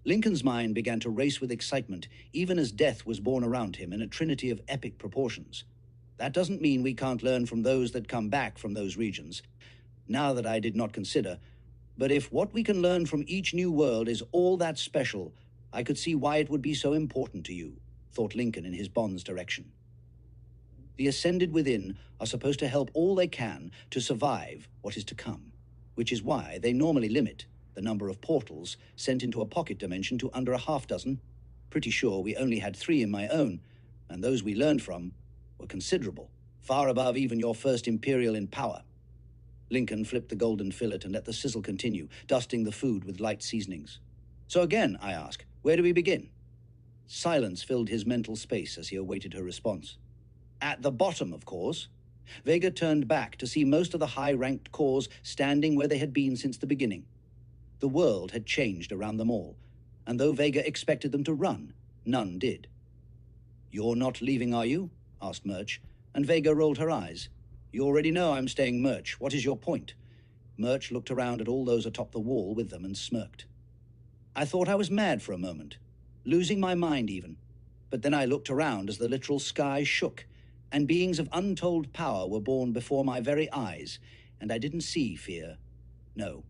Lincoln's mind began to race with excitement, even as death was born around him in a trinity of epic proportions. That doesn't mean we can't learn from those that come back from those regions, now that I did not consider, but if what we can learn from each new world is all that special, I could see why it would be so important to you, thought Lincoln in his bond's direction. The Ascended within are supposed to help all they can to survive what is to come, which is why they normally limit the number of portals sent into a pocket dimension to under a half dozen. Pretty sure we only had 3 in my own, and those we learned from were considerable, far above even your First Imperial in power. Lincoln flipped the golden fillet and let the sizzle continue, dusting the food with light seasonings. So again, I ask, where do we begin? Silence filled his mental space as he awaited her response. At the bottom, of course. Vega turned back to see most of the high-ranked cores standing where they had been since the beginning. The world had changed around them all, and though Vega expected them to run, none did. You're not leaving, are you? Asked Murch, and Vega rolled her eyes. You already know I'm staying, Murch. What is your point? Murch looked around at all those atop the wall with them and smirked. I thought I was mad for a moment, losing my mind even. But then I looked around as the literal sky shook, and beings of untold power were born before my very eyes, and I didn't see fear. No.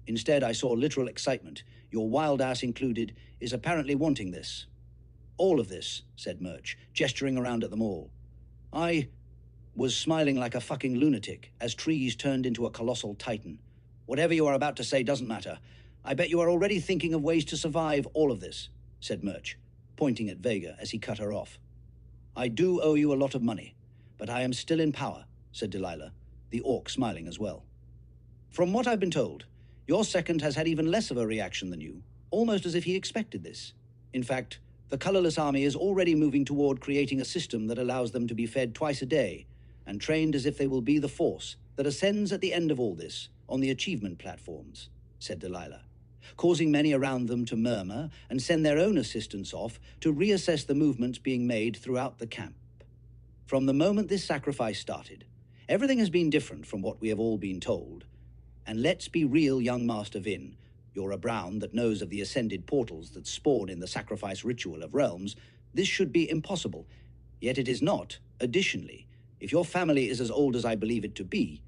Instead, I saw literal excitement. Your wild ass included is apparently wanting this. All of this, said Murch, gesturing around at them all. I was smiling like a fucking lunatic as trees turned into a colossal titan. Whatever you are about to say doesn't matter. I bet you are already thinking of ways to survive all of this, said Murch, pointing at Vega as he cut her off. I do owe you a lot of money, but I am still in power, said Delilah, the orc smiling as well. From what I've been told, your second has had even less of a reaction than you. almost as if he expected this. In fact, the colorless army is already moving toward creating a system that allows them to be fed twice a day, and trained as if they will be the force that ascends at the end of all this on the achievement platforms, said Delilah, causing many around them to murmur and send their own assistants off to reassess the movements being made throughout the camp. From the moment this sacrifice started, everything has been different from what we have all been told. And let's be real, young Master Vin, you're a Brown that knows of the ascended portals that spawn in the sacrifice ritual of realms. This should be impossible, yet it is not. Additionally, if your family is as old as I believe it to be,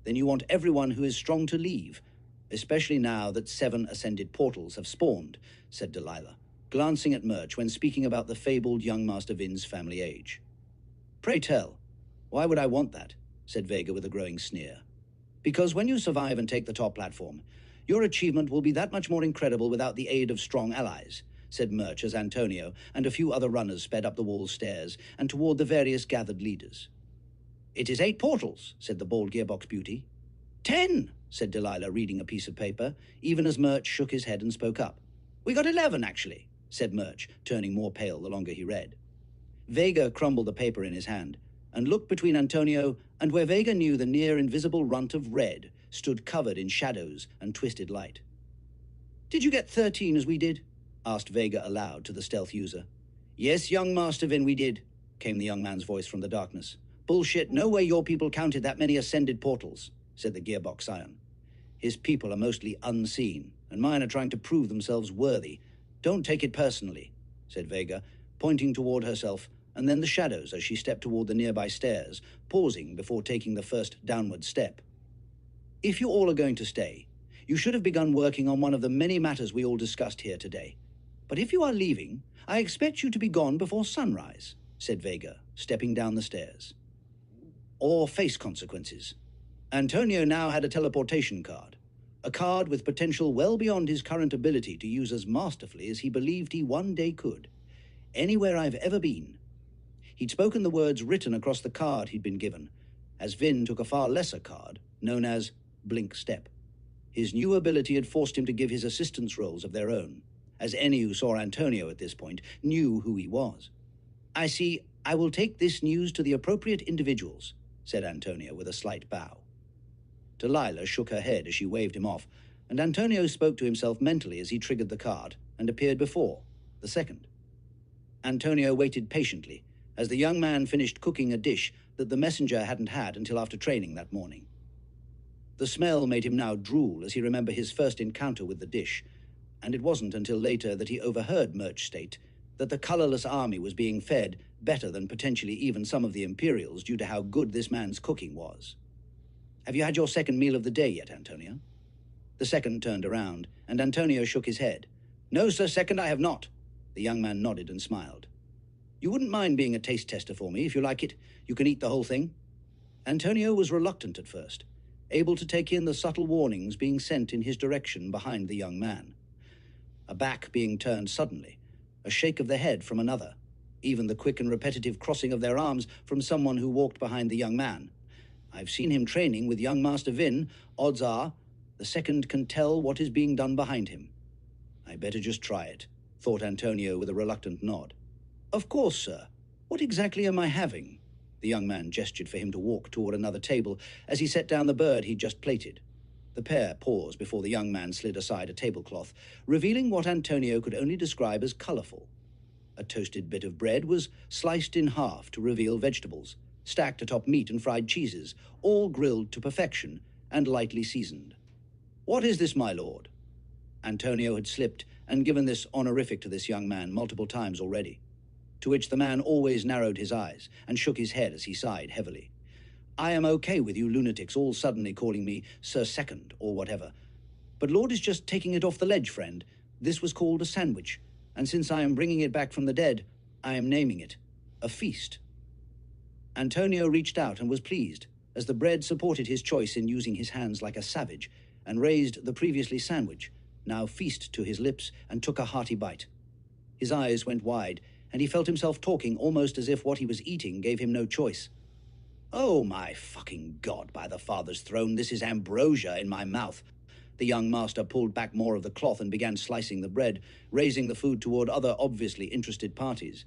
then you want everyone who is strong to leave, especially now that 7 ascended portals have spawned, said Delilah, glancing at Murch when speaking about the fabled young Master Vin's family age. Pray tell, why would I want that? Said Vega with a growing sneer. Because when you survive and take the top platform, your achievement will be that much more incredible without the aid of strong allies, said Murch as Antonio and a few other runners sped up the wall stairs and toward the various gathered leaders. It is 8 portals, said the bald gearbox beauty. 10, said Delilah, reading a piece of paper, even as Murch shook his head and spoke up. We got 11, actually, said Murch, turning more pale the longer he read. Vega crumbled the paper in his hand and looked between Antonio and where Vega knew the near-invisible runt of red stood covered in shadows and twisted light. Did you get 13 as we did? Asked Vega aloud to the stealth user. Yes, young Master Vin, we did, came the young man's voice from the darkness. Bullshit, no way your people counted that many ascended portals, said the gearbox scion. His people are mostly unseen, and mine are trying to prove themselves worthy. Don't take it personally, said Vega, pointing toward herself, and then the shadows as she stepped toward the nearby stairs, pausing before taking the first downward step. If you all are going to stay, you should have begun working on one of the many matters we all discussed here today. But if you are leaving, I expect you to be gone before sunrise, said Vega, stepping down the stairs. Or face consequences. Antonio now had a teleportation card, a card with potential well beyond his current ability to use as masterfully as he believed he one day could. Anywhere I've ever been. He'd spoken the words written across the card he'd been given, as Vin took a far lesser card, known as Blink Step. His new ability had forced him to give his assistants roles of their own, as any who saw Antonio at this point knew who he was. I see, I will take this news to the appropriate individuals, said Antonio with a slight bow. Delilah shook her head as she waved him off, and Antonio spoke to himself mentally as he triggered the card and appeared before the second. Antonio waited patiently as the young man finished cooking a dish that the messenger hadn't had until after training that morning. The smell made him now drool as he remembered his first encounter with the dish, and it wasn't until later that he overheard Murch state that the colorless army was being fed better than potentially even some of the Imperials due to how good this man's cooking was. Have you had your second meal of the day yet, Antonio? The second turned around, and Antonio shook his head. No, Sir Second, I have not. The young man nodded and smiled. You wouldn't mind being a taste tester for me. If you like it, you can eat the whole thing. Antonio was reluctant at first, able to take in the subtle warnings being sent in his direction behind the young man. A back being turned suddenly, a shake of the head from another, even the quick and repetitive crossing of their arms from someone who walked behind the young man. I've seen him training with young Master Vin. Odds are, the second can tell what is being done behind him. I better just try it, thought Antonio with a reluctant nod. Of course, sir. What exactly am I having? The young man gestured for him to walk toward another table as he set down the bird he'd just plated. The pair paused before the young man slid aside a tablecloth, revealing what Antonio could only describe as colorful. A toasted bit of bread was sliced in half to reveal vegetables, stacked atop meat and fried cheeses, all grilled to perfection and lightly seasoned. What is this, my lord? Antonio had slipped and given this honorific to this young man multiple times already, to which the man always narrowed his eyes and shook his head as he sighed heavily. I am okay with you lunatics all suddenly calling me Sir Second or whatever, but Lord is just taking it off the ledge, friend. This was called a sandwich, and since I am bringing it back from the dead, I am naming it a feast. Antonio reached out and was pleased, as the bread supported his choice in using his hands like a savage, and raised the previously sandwich, now feast, to his lips and took a hearty bite. His eyes went wide, and he felt himself talking almost as if what he was eating gave him no choice. Oh my fucking God, by the Father's throne, this is ambrosia in my mouth. The young master pulled back more of the cloth and began slicing the bread, raising the food toward other obviously interested parties.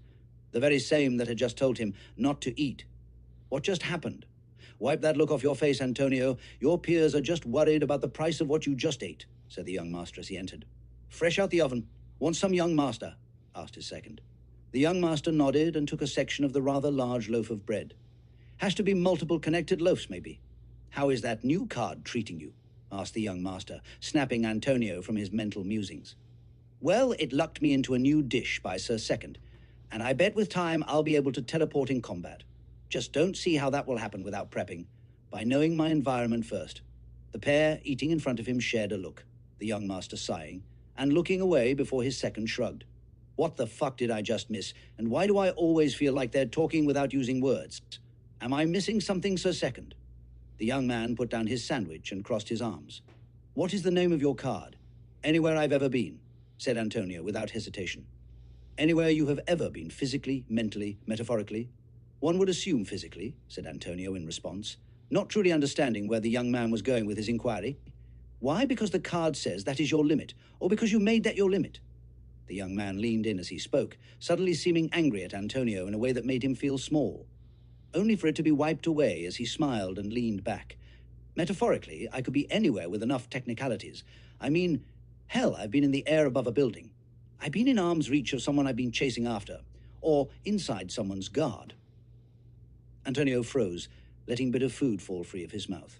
The very same that had just told him not to eat. What just happened? Wipe that look off your face, Antonio. Your peers are just worried about the price of what you just ate, said the young master as he entered. Fresh out the oven. Want some, young master? Asked his second. The young master nodded and took a section of the rather large loaf of bread. Has to be multiple connected loaves, maybe. How is that new card treating you? Asked the young master, snapping Antonio from his mental musings. Well, it lucked me into a new dish by Sir Second, and I bet with time I'll be able to teleport in combat. Just don't see how that will happen without prepping, by knowing my environment first. The pair, eating in front of him, shared a look, the young master sighing, and looking away before his second shrugged. What the fuck did I just miss, and why do I always feel like they're talking without using words? Am I missing something, Sir Second? The young man put down his sandwich and crossed his arms. What is the name of your card? Anywhere I've ever been, said Antonio without hesitation. Anywhere you have ever been, physically, mentally, metaphorically? One would assume physically, said Antonio in response, not truly understanding where the young man was going with his inquiry. Why? Because the card says that is your limit, or because you made that your limit? The young man leaned in as he spoke, suddenly seeming angry at Antonio in a way that made him feel small, only for it to be wiped away as he smiled and leaned back. Metaphorically, I could be anywhere with enough technicalities. I mean, hell, I've been in the air above a building. I've been in arm's reach of someone I've been chasing after, or inside someone's guard. Antonio froze, letting a bit of food fall free of his mouth.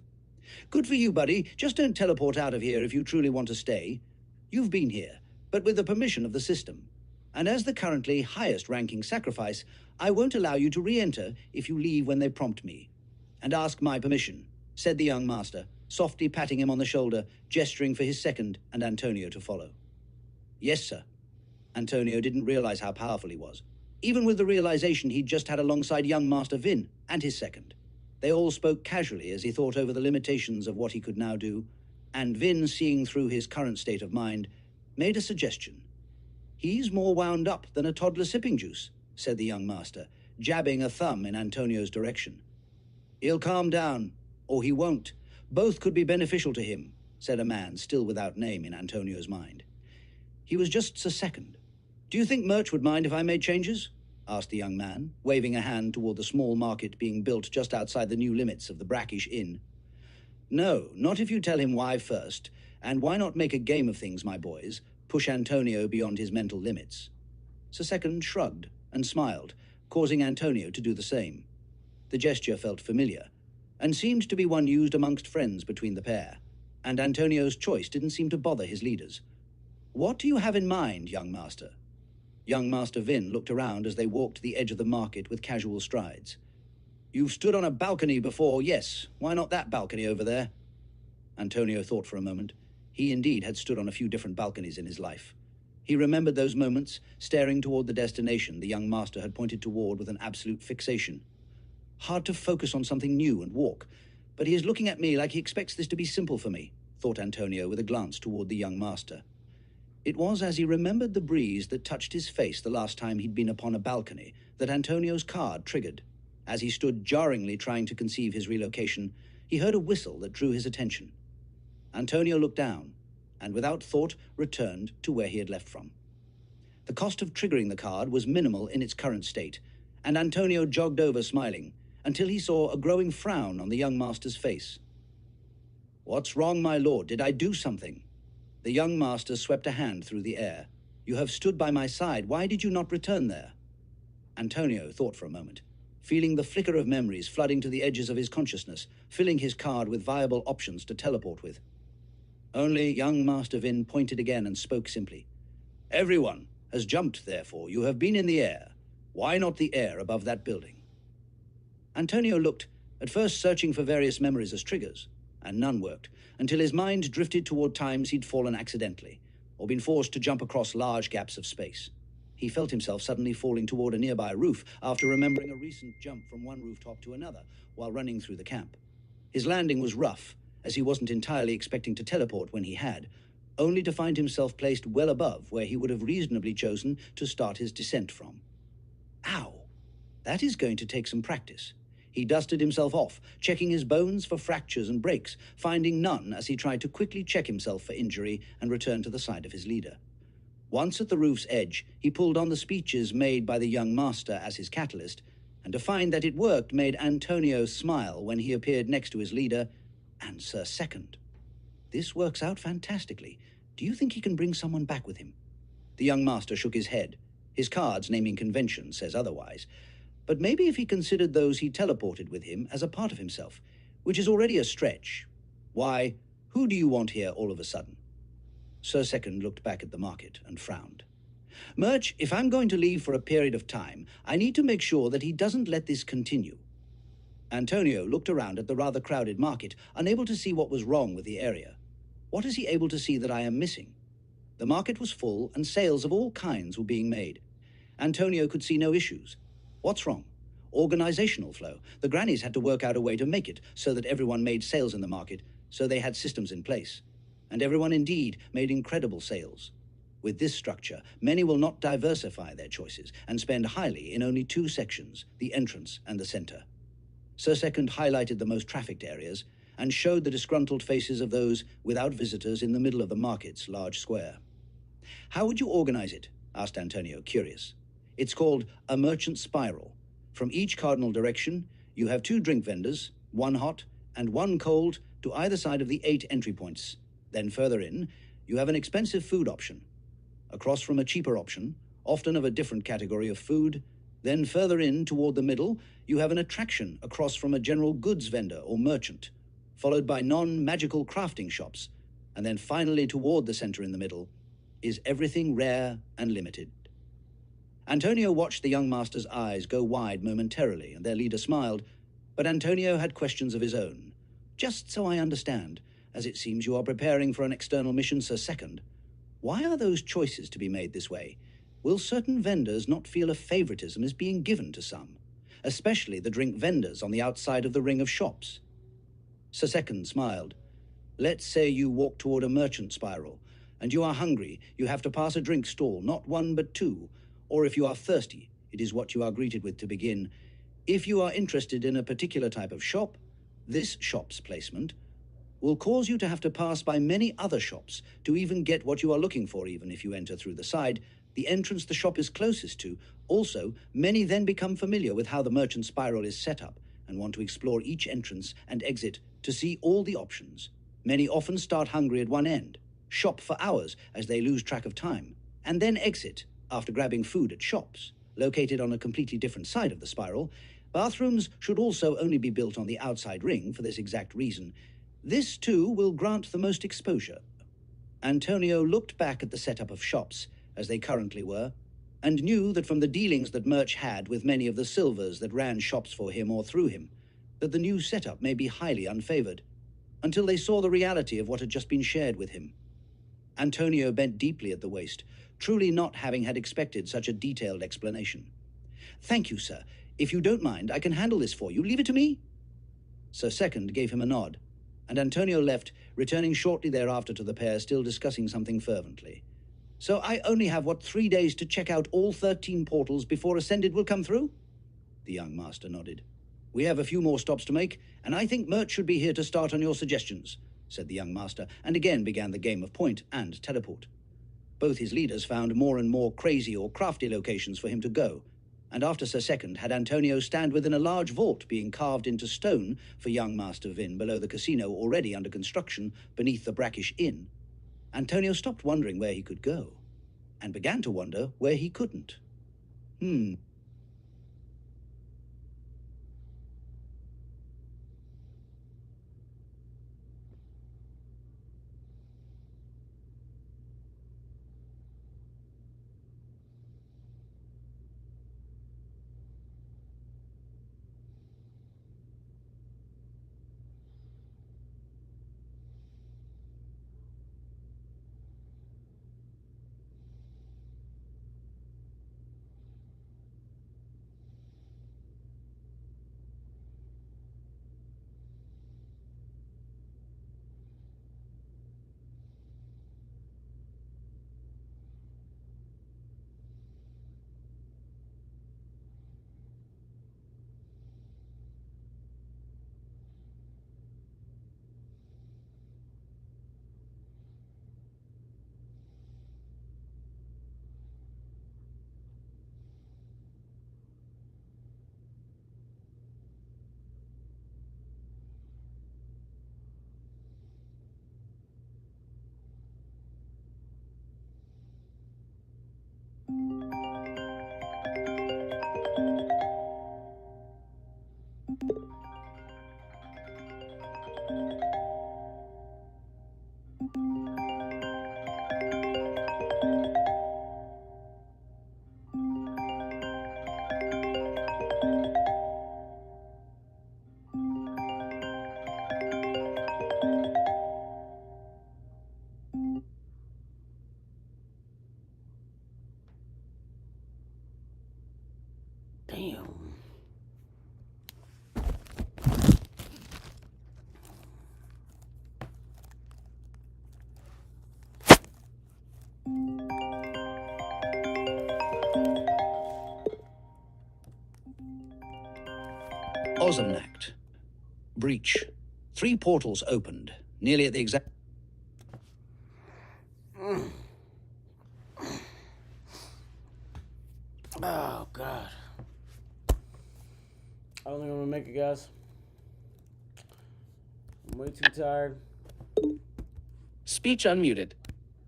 Good for you, buddy. Just don't teleport out of here if you truly want to stay. You've been here, but with the permission of the system. And as the currently highest-ranking sacrifice, I won't allow you to re-enter if you leave when they prompt me. And ask my permission, said the young master, softly patting him on the shoulder, gesturing for his second and Antonio to follow. Yes, sir. Antonio didn't realize how powerful he was, even with the realization he'd just had alongside young Master Vin and his second. They all spoke casually as he thought over the limitations of what he could now do, and Vin, seeing through his current state of mind, made a suggestion. He's more wound up than a toddler sipping juice, said the young master, jabbing a thumb in Antonio's direction. He'll calm down, or he won't. Both could be beneficial to him, said a man still without name in Antonio's mind. He was just a second. Do you think Murch would mind if I made changes? Asked the young man, waving a hand toward the small market being built just outside the new limits of the brackish inn. No, not if you tell him why first, and why not make a game of things, my boys, push Antonio beyond his mental limits. Sir Second shrugged and smiled, causing Antonio to do the same. The gesture felt familiar, and seemed to be one used amongst friends between the pair, and Antonio's choice didn't seem to bother his leaders. What do you have in mind, young master? Young Master Vin looked around as they walked the edge of the market with casual strides. You've stood on a balcony before, yes. Why not that balcony over there? Antonio thought for a moment. He indeed had stood on a few different balconies in his life. He remembered those moments, staring toward the destination the young master had pointed toward with an absolute fixation. Hard to focus on something new and walk, but he is looking at me like he expects this to be simple for me, thought Antonio with a glance toward the young master. It was as he remembered the breeze that touched his face the last time he'd been upon a balcony that Antonio's card triggered. As he stood jarringly trying to conceive his relocation, he heard a whistle that drew his attention. Antonio looked down, and without thought returned to where he had left from. The cost of triggering the card was minimal in its current state, and Antonio jogged over smiling, until he saw a growing frown on the young master's face. What's wrong, my lord? Did I do something? The young master swept a hand through the air. You have stood by my side. Why did you not return there? Antonio thought for a moment, feeling the flicker of memories flooding to the edges of his consciousness, filling his card with viable options to teleport with. Only young Master Vin pointed again and spoke simply. Everyone has jumped, therefore. You have been in the air. Why not the air above that building? Antonio looked, at first searching for various memories as triggers, and none worked, until his mind drifted toward times he'd fallen accidentally, or been forced to jump across large gaps of space. He felt himself suddenly falling toward a nearby roof after remembering a recent jump from one rooftop to another while running through the camp. His landing was rough, as he wasn't entirely expecting to teleport when he had, only to find himself placed well above where he would have reasonably chosen to start his descent from. Ow! That is going to take some practice. He dusted himself off, checking his bones for fractures and breaks, finding none as he tried to quickly check himself for injury and return to the side of his leader. Once at the roof's edge, he pulled on the speeches made by the young master as his catalyst, and to find that it worked made Antonio smile when he appeared next to his leader and Sir Second. This works out fantastically. Do you think he can bring someone back with him? The young master shook his head. His cards naming convention says otherwise. But maybe if he considered those he teleported with him as a part of himself, which is already a stretch. Why, who do you want here all of a sudden? Sir Second looked back at the market and frowned. Murch, if I'm going to leave for a period of time, I need to make sure that he doesn't let this continue. Antonio looked around at the rather crowded market, unable to see what was wrong with the area. What is he able to see that I am missing? The market was full and sales of all kinds were being made. Antonio could see no issues. What's wrong? Organizational flow. The grannies had to work out a way to make it so that everyone made sales in the market, so they had systems in place. And everyone indeed made incredible sales. With this structure, many will not diversify their choices and spend highly in only two sections, the entrance and the center. Sir Second highlighted the most trafficked areas and showed the disgruntled faces of those without visitors in the middle of the market's large square. How would you organize it? Asked Antonio, curious. It's called a merchant spiral. From each cardinal direction, you have 2 drink vendors, 1 hot and 1 cold to either side of the 8 entry points. Then further in, you have an expensive food option. Across from a cheaper option, often of a different category of food. Then further in toward the middle, you have an attraction across from a general goods vendor or merchant, followed by non-magical crafting shops, and then finally toward the center in the middle is everything rare and limited. Antonio watched the young master's eyes go wide momentarily, and their leader smiled, but Antonio had questions of his own. Just so I understand, as it seems you are preparing for an external mission, Sir Second, why are those choices to be made this way? Will certain vendors not feel a favoritism is being given to some, especially the drink vendors on the outside of the ring of shops? Sir Second smiled. Let's say you walk toward a merchant spiral, and you are hungry, you have to pass a drink stall, not 1 but 2, or if you are thirsty, it is what you are greeted with to begin. If you are interested in a particular type of shop, this shop's placement will cause you to have to pass by many other shops to even get what you are looking for, even if you enter through the side, the entrance the shop is closest to. Also, many then become familiar with how the merchant spiral is set up and want to explore each entrance and exit to see all the options. Many often start hungry at one end, shop for hours as they lose track of time, and then exit after grabbing food at shops located on a completely different side of the spiral. Bathrooms should also only be built on the outside ring for this exact reason. This, too, will grant the most exposure. Antonio looked back at the setup of shops, as they currently were, and knew that from the dealings that Murch had with many of the silvers that ran shops for him or through him, that the new setup may be highly unfavored, until they saw the reality of what had just been shared with him. Antonio bent deeply at the waist, truly not having had expected such a detailed explanation. Thank you, sir. If you don't mind, I can handle this for you. Leave it to me. Sir Second gave him a nod, and Antonio left, returning shortly thereafter to the pair, still discussing something fervently. So I only have, 3 days to check out all 13 portals before Ascended will come through? The young master nodded. We have a few more stops to make, and I think Murch should be here to start on your suggestions, said the young master, and again began the game of point and teleport. Both his leaders found more and more crazy or crafty locations for him to go, and after Sir Second had Antonio stand within a large vault being carved into stone for young Master Vin below the casino already under construction beneath the Brackish Inn, Antonio stopped wondering where he could go, and began to wonder where he couldn't. Ozamnact. Breach. 3 portals opened, nearly at the exact... Oh, God. I don't think I'm gonna make it, guys. I'm way too tired. Speech unmuted.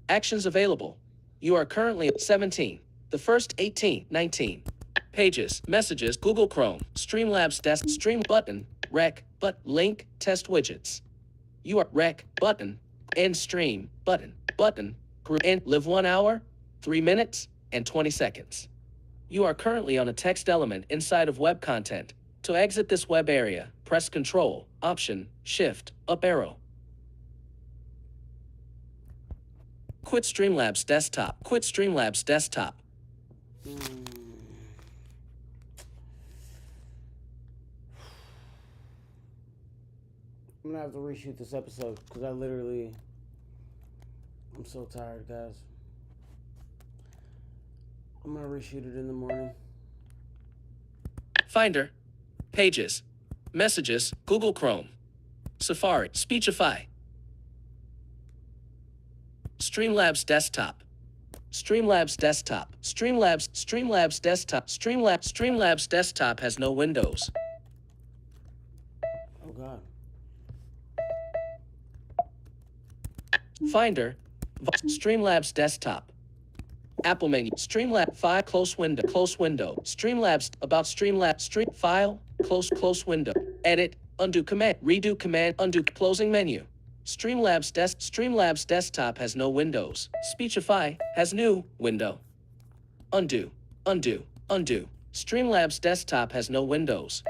Actions available. You are currently at 17. The first 18, 19. Pages, messages, Google Chrome, Streamlabs desk, stream button, rec, link, test widgets. You are rec, button, end stream, button, group, and live 1 hour, 3 minutes, and 20 seconds. You are currently on a text element inside of web content. To exit this web area, press Control, Option, Shift, up arrow. Quit Streamlabs desktop. Quit Streamlabs desktop. I'm gonna have to reshoot this episode because I'm so tired, guys. I'm gonna reshoot it in the morning. Finder, Pages, Messages, Google Chrome, Safari, Speechify, Streamlabs desktop, Streamlabs desktop, Streamlabs desktop, Streamlabs desktop has no windows. Oh, God. Finder, Streamlabs desktop, Apple menu, Streamlabs 5 close window, Streamlabs about Streamlabs stream file, close window, edit, undo command, redo command, undo closing menu. Streamlabs desktop has no windows. Speechify has new window. Undo. Streamlabs desktop has no windows.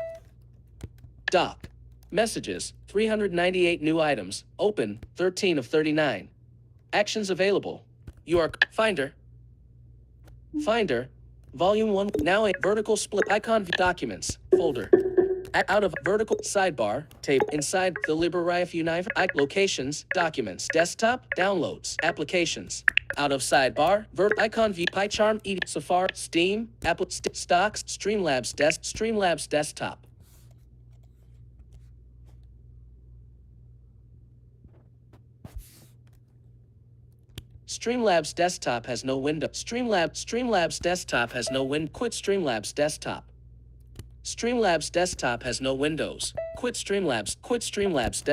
Dock. Messages, 398 new items, open, 13 of 39. Actions available. You are Finder, Volume 1, now a vertical split icon documents, folder. Out of vertical sidebar, table, inside the library of United, locations, documents, desktop, downloads, applications. Out of sidebar, icon view, PyCharm, Safari, Steam, Apple, Stocks, Streamlabs desktop. Streamlabs desktop has no window. Streamlabs desktop has no win. Quit Streamlabs desktop. Streamlabs desktop has no windows. Quit Streamlabs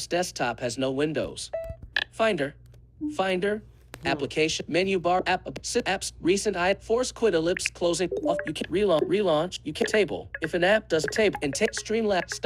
desktop has no windows. Finder, application, menu bar, apps, recent force quit ellipse, closing, off, you can relaunch, you can table. If an app does a table and take Streamlabs